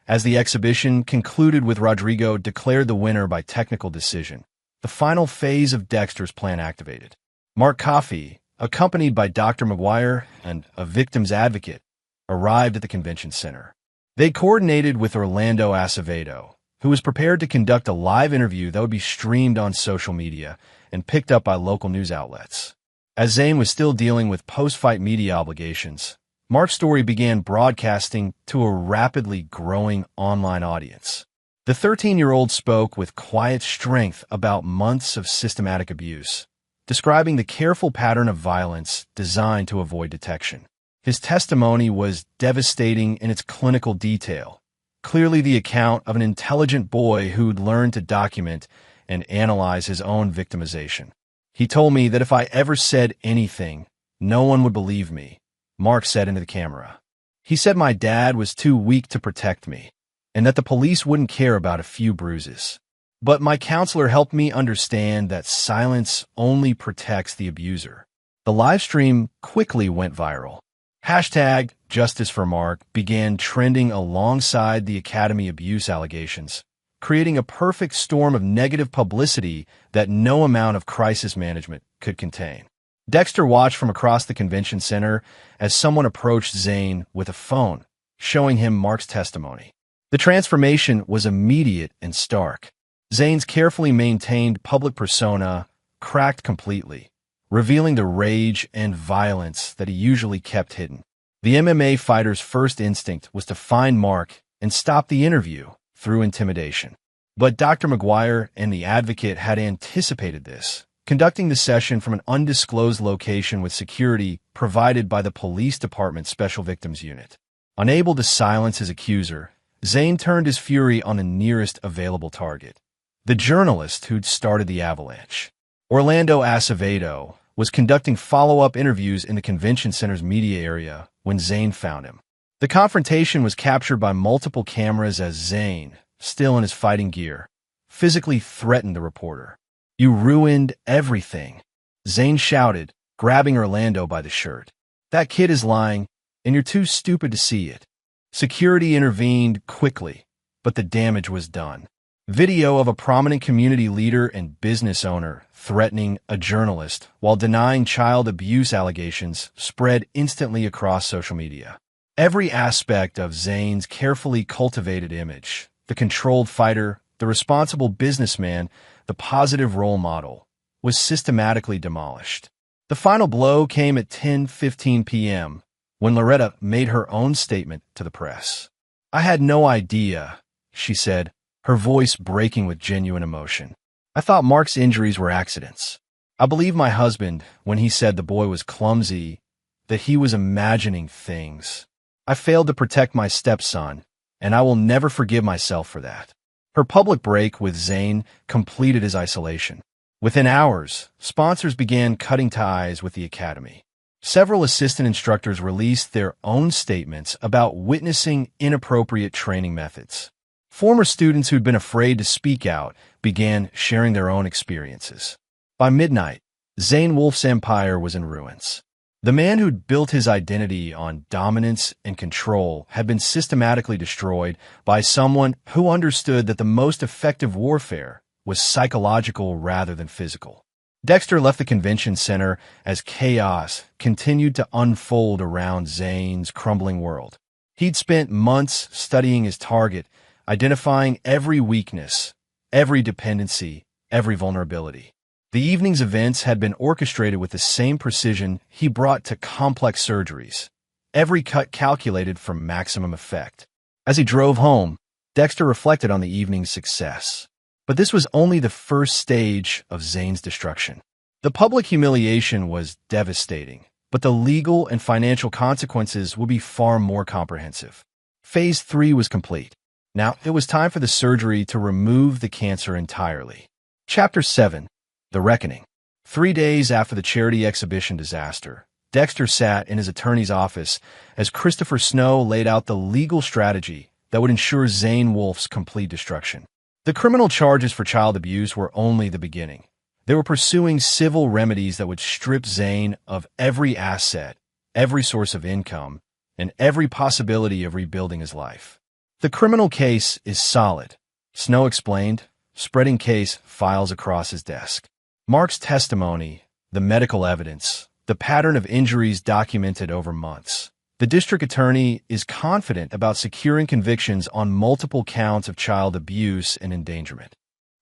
as the exhibition concluded with Rodrigo declared the winner by technical decision, the final phase of Dexter's plan activated. Mark Coffey, accompanied by Dr. McGuire and a victim's advocate, arrived at the convention center. They coordinated with Orlando Acevedo, who was prepared to conduct a live interview that would be streamed on social media and picked up by local news outlets. As Zane was still dealing with post-fight media obligations, Mark's story began broadcasting to a rapidly growing online audience. The 13-year-old spoke with quiet strength about months of systematic abuse, describing the careful pattern of violence designed to avoid detection. His testimony was devastating in its clinical detail, clearly the account of an intelligent boy who'd learned to document and analyze his own victimization. "He told me that if I ever said anything, no one would believe me," Mark said into the camera. "He said my dad was too weak to protect me, and that the police wouldn't care about a few bruises. But my counselor helped me understand that silence only protects the abuser." The live stream quickly went viral. Hashtag Justice for Mark began trending alongside the Academy abuse allegations, creating a perfect storm of negative publicity that no amount of crisis management could contain. Dexter watched from across the convention center as someone approached Zane with a phone, showing him Mark's testimony. The transformation was immediate and stark. Zane's carefully maintained public persona cracked completely, revealing the rage and violence that he usually kept hidden. The MMA fighter's first instinct was to find Mark and stop the interview through intimidation. But Dr. McGuire and the advocate had anticipated this, conducting the session from an undisclosed location with security provided by the police department's Special Victims Unit. Unable to silence his accuser, Zane turned his fury on the nearest available target, the journalist who'd started the avalanche. Orlando Acevedo was conducting follow-up interviews in the convention center's media area when Zane found him. The confrontation was captured by multiple cameras as Zane, still in his fighting gear, physically threatened the reporter. "You ruined everything," Zane shouted, grabbing Orlando by the shirt. "That kid is lying, and you're too stupid to see it." Security intervened quickly, but the damage was done. Video of a prominent community leader and business owner threatening a journalist while denying child abuse allegations spread instantly across social media. Every aspect of Zane's carefully cultivated image, the controlled fighter, the responsible businessman, the positive role model, was systematically demolished. The final blow came at 10:15 p.m. when Loretta made her own statement to the press. "I had no idea," she said, her voice breaking with genuine emotion. "I thought Mark's injuries were accidents. I believed my husband when he said the boy was clumsy, that he was imagining things. I failed to protect my stepson, and I will never forgive myself for that." Her public break with Zane completed his isolation. Within hours, sponsors began cutting ties with the academy. Several assistant instructors released their own statements about witnessing inappropriate training methods. Former students who'd been afraid to speak out began sharing their own experiences. By midnight, Zane Wolf's empire was in ruins. The man who'd built his identity on dominance and control had been systematically destroyed by someone who understood that the most effective warfare was psychological rather than physical. Dexter left the convention center as chaos continued to unfold around Zane's crumbling world. He'd spent months studying his target, identifying every weakness, every dependency, every vulnerability. The evening's events had been orchestrated with the same precision he brought to complex surgeries, every cut calculated for maximum effect. As he drove home, Dexter reflected on the evening's success. But this was only the first stage of Zane's destruction. The public humiliation was devastating, but the legal and financial consequences would be far more comprehensive. Phase 3 was complete. Now it was time for the surgery to remove the cancer entirely. Chapter 7. The Reckoning. 3 days after the charity exhibition disaster, Dexter sat in his attorney's office as Christopher Snow laid out the legal strategy that would ensure Zane Wolf's complete destruction. The criminal charges for child abuse were only the beginning. They were pursuing civil remedies that would strip Zane of every asset, every source of income, and every possibility of rebuilding his life. "The criminal case is solid," Snow explained, spreading case files across his desk. "Mark's testimony, the medical evidence, the pattern of injuries documented over months. The district attorney is confident about securing convictions on multiple counts of child abuse and endangerment."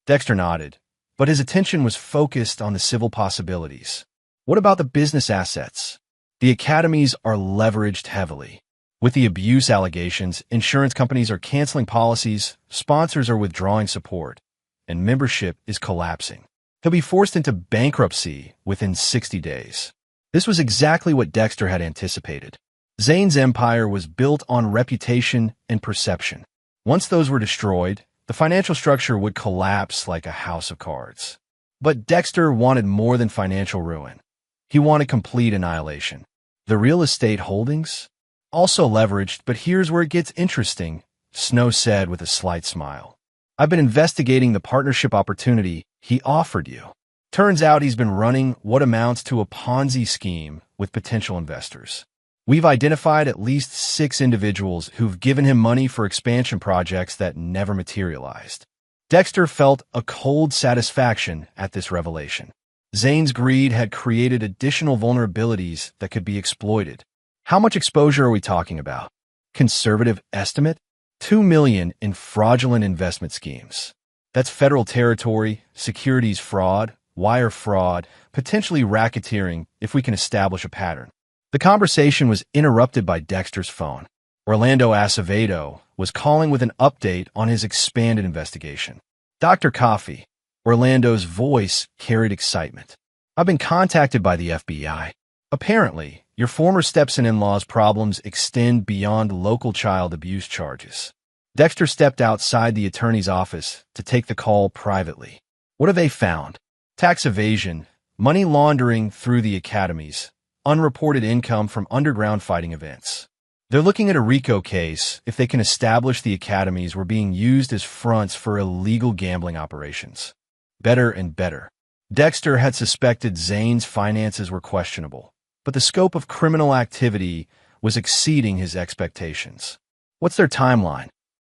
Dexter nodded, but his attention was focused on the civil possibilities. What about the business assets? The academies are leveraged heavily. With the abuse allegations, insurance companies are canceling policies, sponsors are withdrawing support, and membership is collapsing. He'll be forced into bankruptcy within 60 days. This was exactly what Dexter had anticipated. Zane's empire was built on reputation and perception. Once those were destroyed, the financial structure would collapse like a house of cards. But Dexter wanted more than financial ruin. He wanted complete annihilation. The real estate holdings? Also leveraged, but here's where it gets interesting, Snow said with a slight smile. "I've been investigating the partnership opportunity he offered you. Turns out he's been running what amounts to a Ponzi scheme with potential investors. We've identified at least 6 individuals who've given him money for expansion projects that never materialized." Dexter felt a cold satisfaction at this revelation. Zane's greed had created additional vulnerabilities that could be exploited. How much exposure are we talking about? Conservative estimate? $2 million in fraudulent investment schemes. That's federal territory, securities fraud, wire fraud, potentially racketeering if we can establish a pattern. The conversation was interrupted by Dexter's phone. Orlando Acevedo was calling with an update on his expanded investigation. "Dr. Coffey," Orlando's voice carried excitement. "I've been contacted by the FBI. Apparently, your former stepson-in-law's problems extend beyond local child abuse charges." Dexter stepped outside the attorney's office to take the call privately. "What have they found?" tax evasion, money laundering through the academies, unreported income from underground fighting events. They're looking at a RICO case if they can establish the academies were being used as fronts for illegal gambling operations. Better and better. Dexter had suspected Zane's finances were questionable, but the scope of criminal activity was exceeding his expectations. What's their timeline?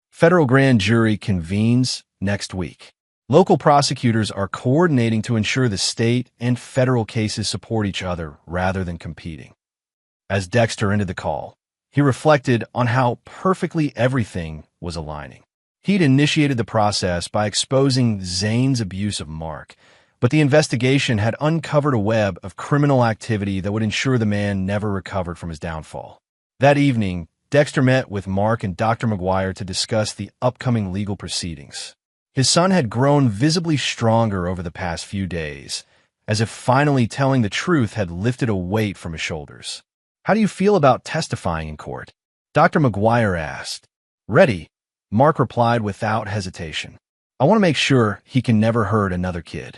Federal grand jury convenes next week. Local prosecutors are coordinating to ensure the state and federal cases support each other rather than competing. As Dexter ended the call, he reflected on how perfectly everything was aligning. He'd initiated the process by exposing Zane's abuse of Mark, but the investigation had uncovered a web of criminal activity that would ensure the man never recovered from his downfall. That evening, Dexter met with Mark and Dr. McGuire to discuss the upcoming legal proceedings. His son had grown visibly stronger over the past few days, as if finally telling the truth had lifted a weight from his shoulders. "How do you feel about testifying in court?" Dr. McGuire asked. "Ready," Mark replied without hesitation. "I want to make sure he can never hurt another kid."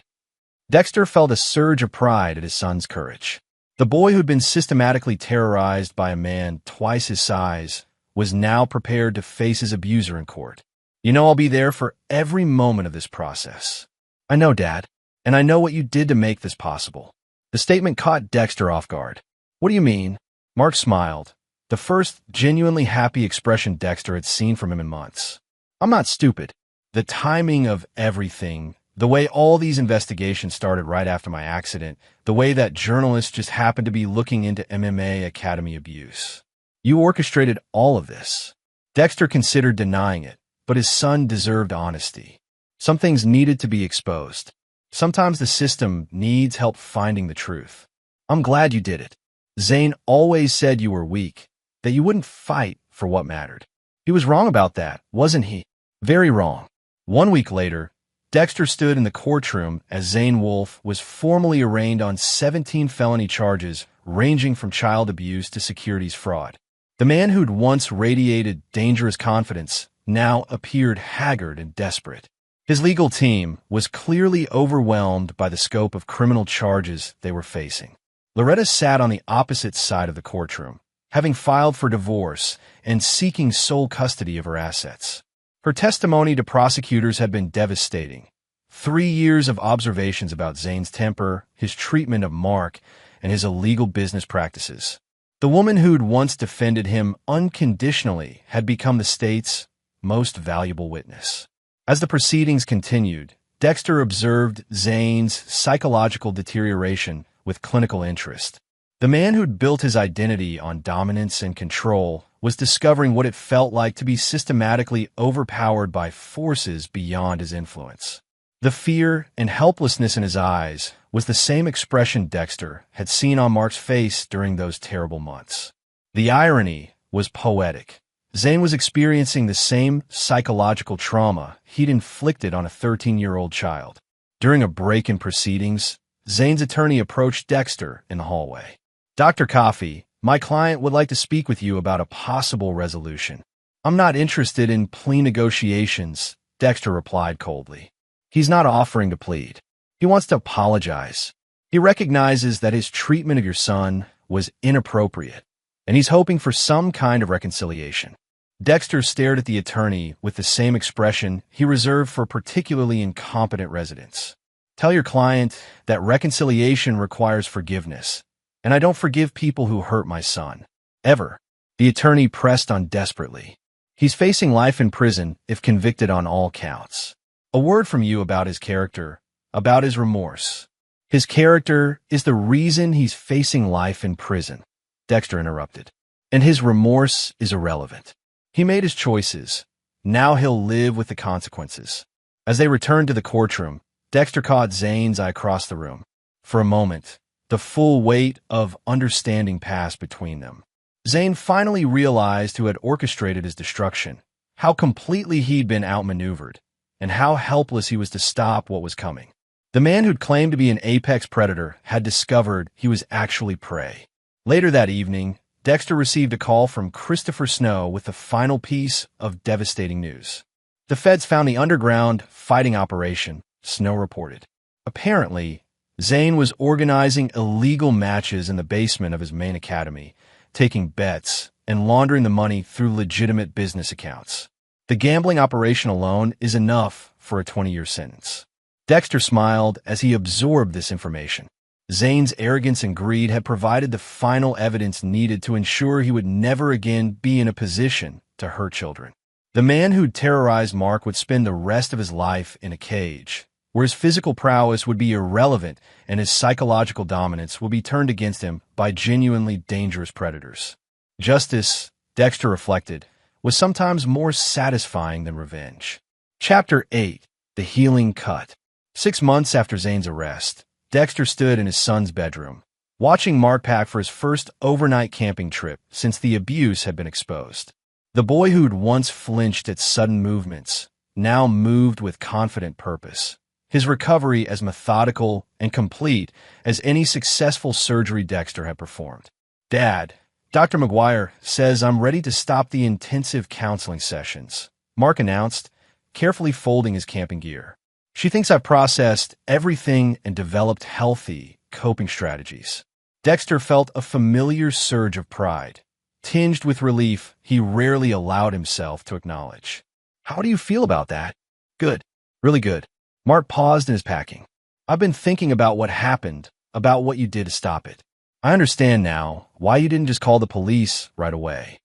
Dexter felt a surge of pride at his son's courage. The boy who'd been systematically terrorized by a man twice his size was now prepared to face his abuser in court. "You know I'll be there for every moment of this process." "I know, Dad, and I know what you did to make this possible." The statement caught Dexter off guard. "What do you mean?" Mark smiled, the first genuinely happy expression Dexter had seen from him in months. "I'm not stupid. The timing of everything, the way all these investigations started right after my accident, the way that journalists just happened to be looking into MMA Academy abuse. You orchestrated all of this." Dexter considered denying it, but his son deserved honesty. Some things needed to be exposed. Sometimes the system needs help finding the truth. "I'm glad you did it. Zane always said you were weak, that you wouldn't fight for what mattered. He was wrong about that, wasn't he? Very wrong." 1 week later, Dexter stood in the courtroom as Zane Wolfe was formally arraigned on 17 felony charges ranging from child abuse to securities fraud. The man who'd once radiated dangerous confidence now appeared haggard and desperate. His legal team was clearly overwhelmed by the scope of criminal charges they were facing. Loretta sat on the opposite side of the courtroom, having filed for divorce and seeking sole custody of her assets. Her testimony to prosecutors had been devastating. 3 years of observations about Zane's temper, his treatment of Mark, and his illegal business practices. The woman who'd once defended him unconditionally had become the state's most valuable witness. As the proceedings continued, Dexter observed Zane's psychological deterioration with clinical interest. The man who'd built his identity on dominance and control was discovering what it felt like to be systematically overpowered by forces beyond his influence. The fear and helplessness in his eyes was the same expression Dexter had seen on Mark's face during those terrible months. The irony was poetic. Zane was experiencing the same psychological trauma he'd inflicted on a 13-year-old child. During a break in proceedings, Zane's attorney approached Dexter in the hallway. "Dr. Coffey, my client would like to speak with you about a possible resolution." "I'm not interested in plea negotiations," Dexter replied coldly. "He's not offering to plead. He wants to apologize. He recognizes that his treatment of your son was inappropriate, and he's hoping for some kind of reconciliation." Dexter stared at the attorney with the same expression he reserved for particularly incompetent residents. "Tell your client that reconciliation requires forgiveness, and I don't forgive people who hurt my son. Ever." The attorney pressed on desperately. "He's facing life in prison if convicted on all counts. A word from you about his character, about his remorse." "His character is the reason he's facing life in prison," Dexter interrupted. "And his remorse is irrelevant. He made his choices. Now he'll live with the consequences." As they returned to the courtroom, Dexter caught Zane's eye across the room. For a moment, the full weight of understanding passed between them. Zane finally realized who had orchestrated his destruction, how completely he'd been outmaneuvered, and how helpless he was to stop what was coming. The man who'd claimed to be an apex predator had discovered he was actually prey. Later that evening, Dexter received a call from Christopher Snow with the final piece of devastating news. "The feds found the underground fighting operation," Snow reported. Apparently, Zane was organizing illegal matches in the basement of his main academy, taking bets, and laundering the money through legitimate business accounts. The gambling operation alone is enough for a 20-year sentence. Dexter smiled as he absorbed this information. Zane's arrogance and greed had provided the final evidence needed to ensure he would never again be in a position to hurt children. The man who'd terrorized Mark would spend the rest of his life in a cage, where his physical prowess would be irrelevant and his psychological dominance would be turned against him by genuinely dangerous predators. Justice, Dexter reflected, was sometimes more satisfying than revenge. Chapter 8. The Healing Cut. 6 months after Zane's arrest, Dexter stood in his son's bedroom, watching Mark pack for his first overnight camping trip since the abuse had been exposed. The boy who'd once flinched at sudden movements now moved with confident purpose, his recovery as methodical and complete as any successful surgery Dexter had performed. "Dad, Dr. McGuire says I'm ready to stop the intensive counseling sessions," Mark announced, carefully folding his camping gear. "She thinks I've processed everything and developed healthy coping strategies." Dexter felt a familiar surge of pride, tinged with relief he rarely allowed himself to acknowledge. "How do you feel about that?" "Good. Really good." Mark paused in his packing. "I've been thinking about what happened, about what you did to stop it. I understand now why you didn't just call the police right away."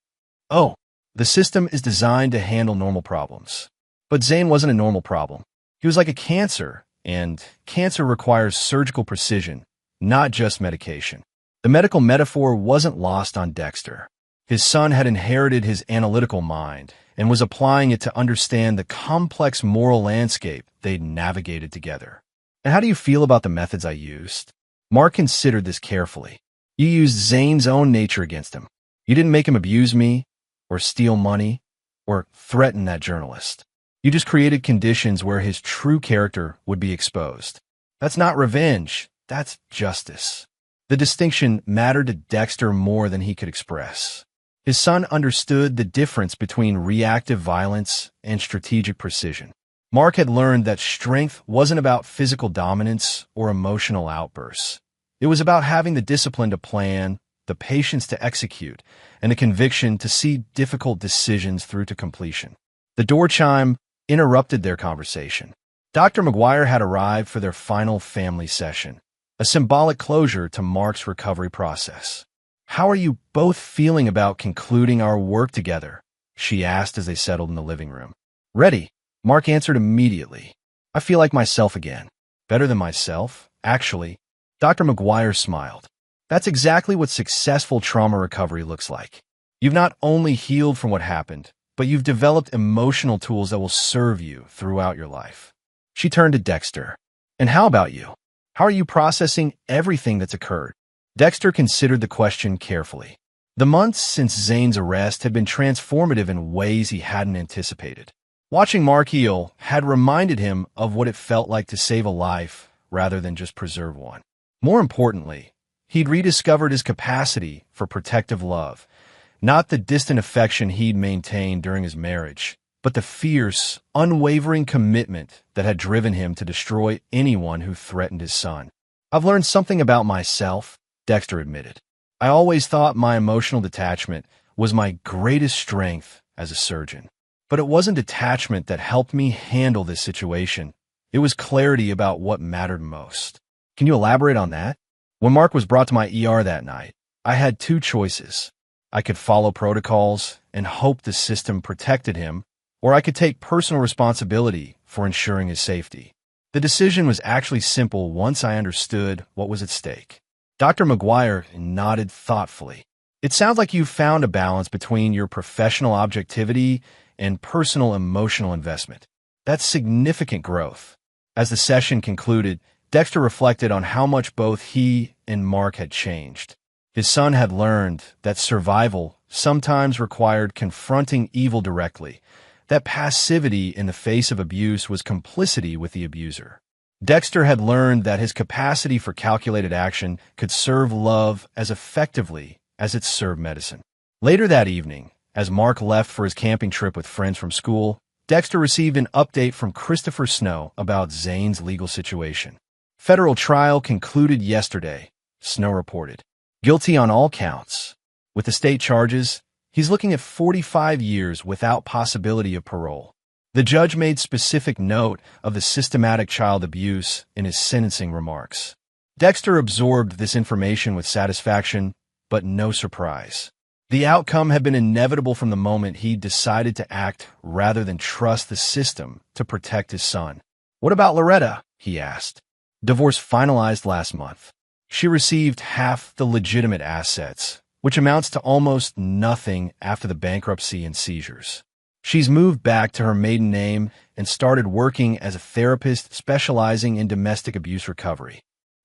"Oh, the system is designed to handle normal problems." But Zane wasn't a normal problem. He was like a cancer, and cancer requires surgical precision, not just medication. The medical metaphor wasn't lost on Dexter. His son had inherited his analytical mind and was applying it to understand the complex moral landscape they'd navigated together. "And how do you feel about the methods I used?" Mark considered this carefully. "You used Zane's own nature against him. You didn't make him abuse me, or steal money, or threaten that journalist. You just created conditions where his true character would be exposed. That's not revenge, that's justice." The distinction mattered to Dexter more than he could express. His son understood the difference between reactive violence and strategic precision. Mark had learned that strength wasn't about physical dominance or emotional outbursts. It was about having the discipline to plan, the patience to execute, and the conviction to see difficult decisions through to completion. The door chime interrupted their conversation. Dr. McGuire had arrived for their final family session, a symbolic closure to Mark's recovery process. "How are you both feeling about concluding our work together?" she asked as they settled in the living room. "Ready," Mark answered immediately. "I feel like myself again." "Better than myself, actually." Dr. McGuire smiled. "That's exactly what successful trauma recovery looks like. You've not only healed from what happened, but you've developed emotional tools that will serve you throughout your life." She turned to Dexter. "And how about you? How are you processing everything that's occurred?" Dexter considered the question carefully. The months since Zane's arrest had been transformative in ways he hadn't anticipated. Watching Mark heal had reminded him of what it felt like to save a life rather than just preserve one. More importantly, he'd rediscovered his capacity for protective love, not the distant affection he'd maintained during his marriage, but the fierce, unwavering commitment that had driven him to destroy anyone who threatened his son. "I've learned something about myself," Dexter admitted. "I always thought my emotional detachment was my greatest strength as a surgeon. But it wasn't detachment that helped me handle this situation. It was clarity about what mattered most." "Can you elaborate on that?" "When Mark was brought to my ER that night, I had two choices. I could follow protocols and hope the system protected him, or I could take personal responsibility for ensuring his safety. The decision was actually simple once I understood what was at stake." Dr. McGuire nodded thoughtfully. "It sounds like you've found a balance between your professional objectivity and personal emotional investment. That's significant growth." As the session concluded, Dexter reflected on how much both he and Mark had changed. His son had learned that survival sometimes required confronting evil directly, that passivity in the face of abuse was complicity with the abuser. Dexter had learned that his capacity for calculated action could serve love as effectively as it served medicine. Later that evening, as Mark left for his camping trip with friends from school, Dexter received an update from Christopher Snow about Zane's legal situation. Federal trial concluded yesterday, Snow reported. Guilty on all counts. With the state charges, he's looking at 45 years without possibility of parole. The judge made specific note of the systematic child abuse in his sentencing remarks. Dexter absorbed this information with satisfaction, but no surprise. The outcome had been inevitable from the moment he decided to act rather than trust the system to protect his son. "What about Loretta?" he asked. Divorce finalized last month. She received half the legitimate assets, which amounts to almost nothing after the bankruptcy and seizures. She's moved back to her maiden name and started working as a therapist specializing in domestic abuse recovery.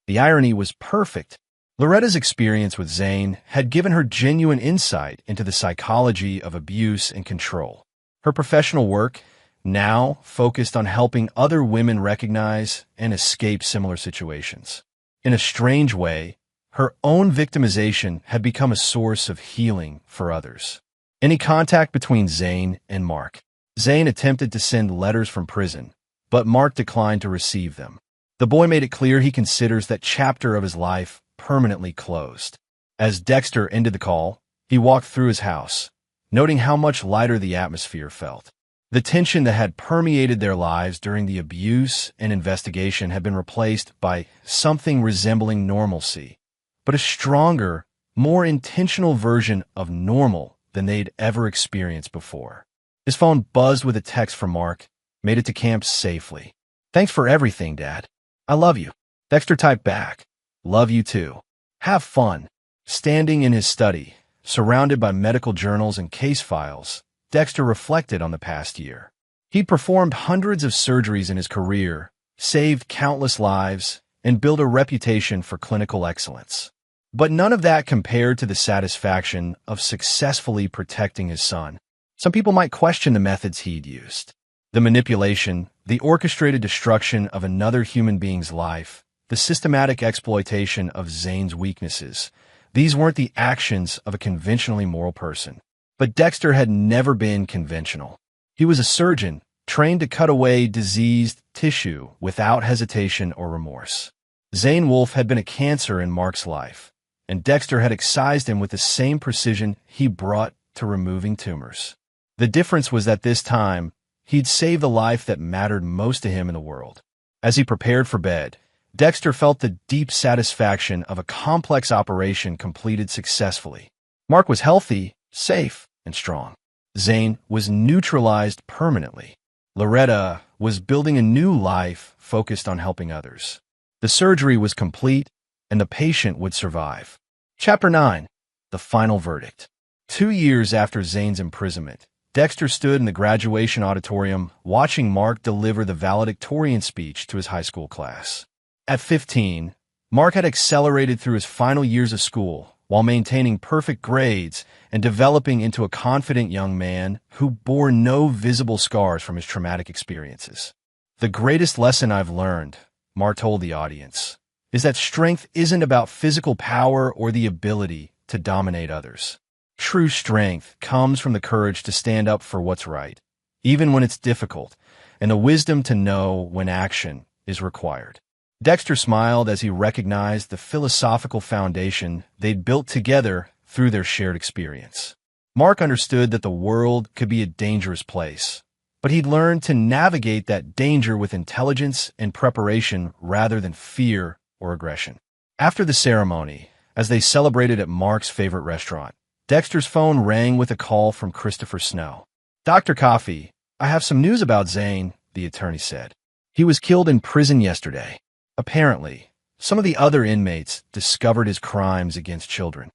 The irony was perfect. Loretta's experience with Zane had given her genuine insight into the psychology of abuse and control. Her professional work now focused on helping other women recognize and escape similar situations. In a strange way, her own victimization had become a source of healing for others. Any contact between Zane and Mark. Zane attempted to send letters from prison, but Mark declined to receive them. The boy made it clear he considers that chapter of his life permanently closed. As Dexter ended the call, he walked through his house, noting how much lighter the atmosphere felt. The tension that had permeated their lives during the abuse and investigation had been replaced by something resembling normalcy, but a stronger, more intentional version of normal than they'd ever experienced before. His phone buzzed with a text from Mark, made it to camp safely. "Thanks for everything, Dad. I love you." Dexter typed back, "Love you too. Have fun." Standing in his study, surrounded by medical journals and case files, Dexter reflected on the past year. He'd performed hundreds of surgeries in his career, saved countless lives, and built a reputation for clinical excellence. But none of that compared to the satisfaction of successfully protecting his son. Some people might question the methods he'd used. The manipulation, the orchestrated destruction of another human being's life, the systematic exploitation of Zane's weaknesses. These weren't the actions of a conventionally moral person. But Dexter had never been conventional. He was a surgeon, trained to cut away diseased tissue without hesitation or remorse. Zane Wolfe had been a cancer in Mark's life, and Dexter had excised him with the same precision he brought to removing tumors. The difference was that this time, he'd saved the life that mattered most to him in the world. As he prepared for bed, Dexter felt the deep satisfaction of a complex operation completed successfully. Mark was healthy, safe, and strong. Zane was neutralized permanently. Loretta was building a new life focused on helping others. The surgery was complete, and the patient would survive. Chapter 9. The Final Verdict. 2 years after Zane's imprisonment, Dexter stood in the graduation auditorium watching Mark deliver the valedictorian speech to his high school class. At 15, Mark had accelerated through his final years of school while maintaining perfect grades and developing into a confident young man who bore no visible scars from his traumatic experiences. "The greatest lesson I've learned," Mark told the audience, "is that strength isn't about physical power or the ability to dominate others. True strength comes from the courage to stand up for what's right, even when it's difficult, and the wisdom to know when action is required." Dexter smiled as he recognized the philosophical foundation they'd built together through their shared experience. Mark understood that the world could be a dangerous place, but he'd learned to navigate that danger with intelligence and preparation rather than fear or aggression. After the ceremony, as they celebrated at Mark's favorite restaurant, Dexter's phone rang with a call from Christopher Snow. "Dr. Coffey, I have some news about Zane," the attorney said. "He was killed in prison yesterday. Apparently, some of the other inmates discovered his crimes against children."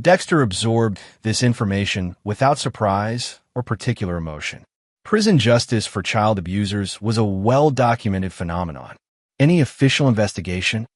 Dexter absorbed this information without surprise or particular emotion. Prison justice for child abusers was a well-documented phenomenon. Any official investigation?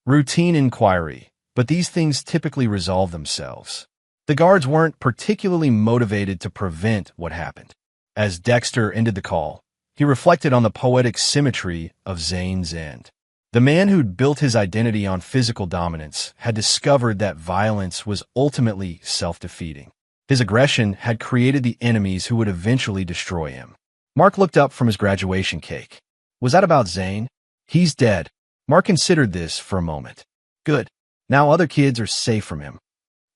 Routine inquiry, but these things typically resolve themselves. The guards weren't particularly motivated to prevent what happened. As Dexter ended the call, he reflected on the poetic symmetry of Zane's end. The man who'd built his identity on physical dominance had discovered that violence was ultimately self-defeating. His aggression had created the enemies who would eventually destroy him. Mark looked up from his graduation cake. "Was that about Zane?" "He's dead," Mark considered this for a moment. Good. Now other kids are safe from him.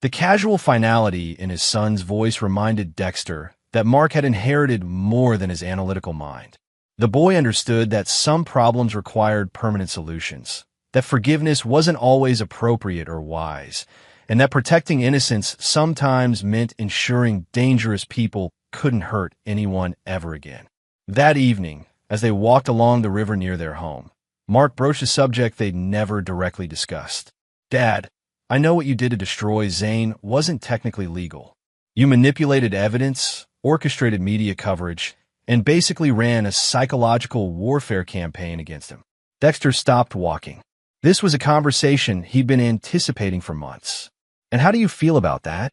The casual finality in his son's voice reminded Dexter that Mark had inherited more than his analytical mind. The boy understood that some problems required permanent solutions, that forgiveness wasn't always appropriate or wise, and that protecting innocence sometimes meant ensuring dangerous people couldn't hurt anyone ever again. That evening, as they walked along the river near their home, Mark broached a subject they'd never directly discussed. "Dad, I know what you did to destroy Zane wasn't technically legal. You manipulated evidence, orchestrated media coverage, and basically ran a psychological warfare campaign against him." Dexter stopped walking. This was a conversation he'd been anticipating for months. "And how do you feel about that?"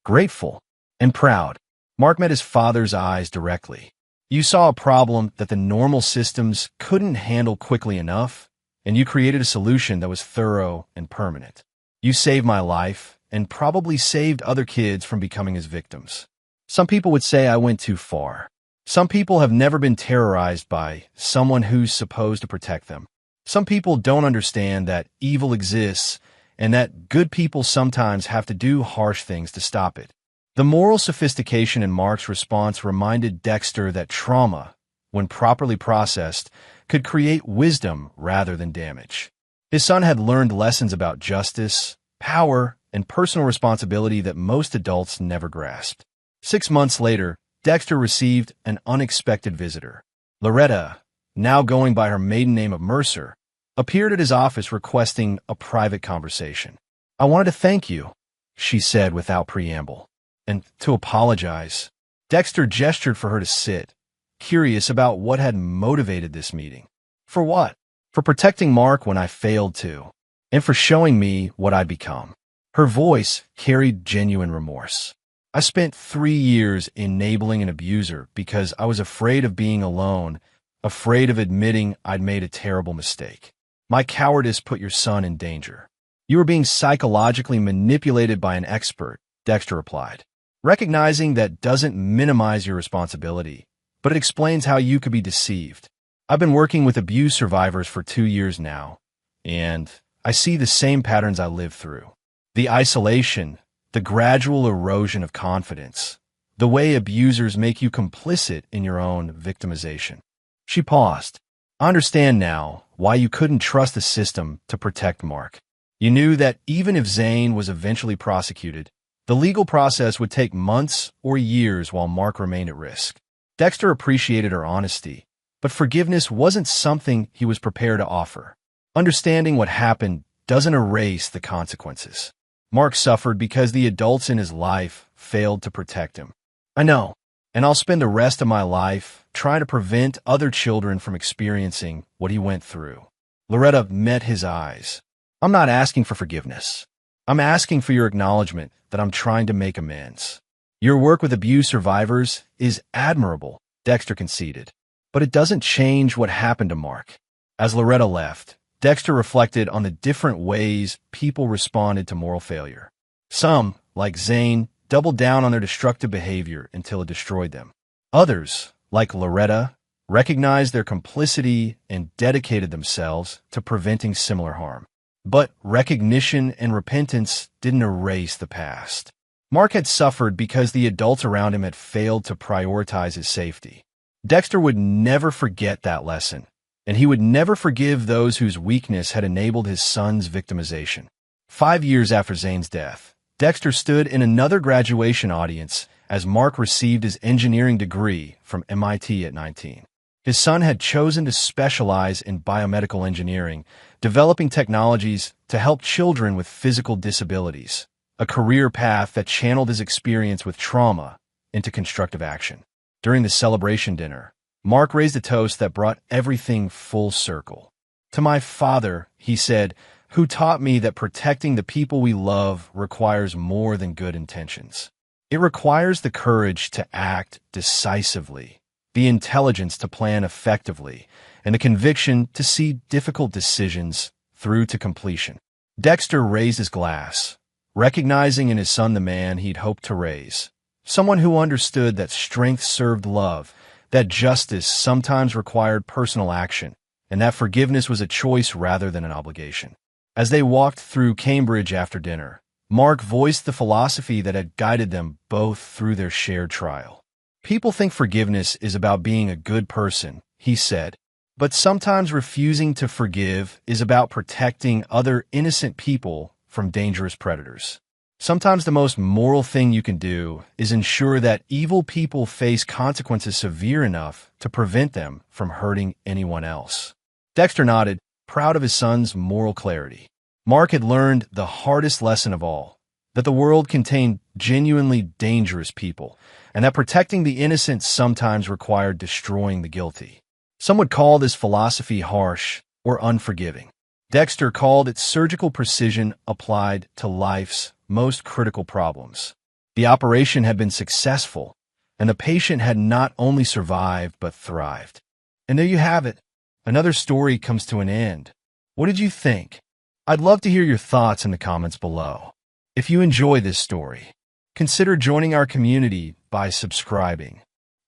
"Grateful and proud." Mark met his father's eyes directly. "You saw a problem that the normal systems couldn't handle quickly enough, and you created a solution that was thorough and permanent. You saved my life, and probably saved other kids from becoming his victims. Some people would say I went too far. Some people have never been terrorized by someone who's supposed to protect them. Some people don't understand that evil exists and that good people sometimes have to do harsh things to stop it." The moral sophistication in Mark's response reminded Dexter that trauma, when properly processed, could create wisdom rather than damage. His son had learned lessons about justice, power, and personal responsibility that most adults never grasped. 6 months later, Dexter received an unexpected visitor. Loretta, now going by her maiden name of Mercer, appeared at his office requesting a private conversation. "I wanted to thank you," she said without preamble, "and to apologize." Dexter gestured for her to sit, curious about what had motivated this meeting. "For what?" "For protecting Mark when I failed to, and for showing me what I'd become." Her voice carried genuine remorse. "I spent 3 years enabling an abuser because I was afraid of being alone, afraid of admitting I'd made a terrible mistake. My cowardice put your son in danger." "You were being psychologically manipulated by an expert," Dexter replied. "Recognizing that doesn't minimize your responsibility, but it explains how you could be deceived. I've been working with abuse survivors for 2 years now, and I see the same patterns I lived through. The isolation, the gradual erosion of confidence, the way abusers make you complicit in your own victimization." She paused. "I understand now why you couldn't trust the system to protect Mark. You knew that even if Zane was eventually prosecuted, the legal process would take months or years while Mark remained at risk." Dexter appreciated her honesty, but forgiveness wasn't something he was prepared to offer. Understanding what happened doesn't erase the consequences. Mark suffered because the adults in his life failed to protect him. "I know, and I'll spend the rest of my life trying to prevent other children from experiencing what he went through." Loretta met his eyes. "I'm not asking for forgiveness. I'm asking for your acknowledgement that I'm trying to make amends. Your work with abuse survivors is admirable," Dexter conceded, "but it doesn't change what happened to Mark." As Loretta left, Dexter reflected on the different ways people responded to moral failure. Some, like Zane, doubled down on their destructive behavior until it destroyed them. Others, like Loretta, recognized their complicity and dedicated themselves to preventing similar harm. But recognition and repentance didn't erase the past. Mark had suffered because the adults around him had failed to prioritize his safety. Dexter would never forget that lesson, and he would never forgive those whose weakness had enabled his son's victimization. 5 years after Zane's death, Dexter stood in another graduation audience as Mark received his engineering degree from MIT at 19. His son had chosen to specialize in biomedical engineering, developing technologies to help children with physical disabilities, a career path that channeled his experience with trauma into constructive action. During the celebration dinner, Mark raised a toast that brought everything full circle. "To my father," he said, "who taught me that protecting the people we love requires more than good intentions. It requires the courage to act decisively, the intelligence to plan effectively, and the conviction to see difficult decisions through to completion." Dexter raised his glass, recognizing in his son the man he'd hoped to raise, someone who understood that strength served love, that justice sometimes required personal action, and that forgiveness was a choice rather than an obligation. As they walked through Cambridge after dinner, Mark voiced the philosophy that had guided them both through their shared trial. People think forgiveness is about being a good person, he said, but sometimes refusing to forgive is about protecting other innocent people from dangerous predators. Sometimes the most moral thing you can do is ensure that evil people face consequences severe enough to prevent them from hurting anyone else. Dexter nodded, proud of his son's moral clarity. Mark had learned the hardest lesson of all, that the world contained genuinely dangerous people, and that protecting the innocent sometimes required destroying the guilty. Some would call this philosophy harsh or unforgiving. Dexter called it surgical precision applied to life's most critical problems. The operation had been successful, and the patient had not only survived but thrived. And there you have it. Another story comes to an end. What did you think? I'd love to hear your thoughts in the comments below. If you enjoy this story, consider joining our community by subscribing.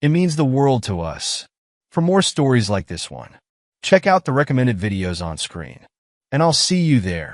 It means the world to us. For more stories like this one, check out the recommended videos on screen, and I'll see you there.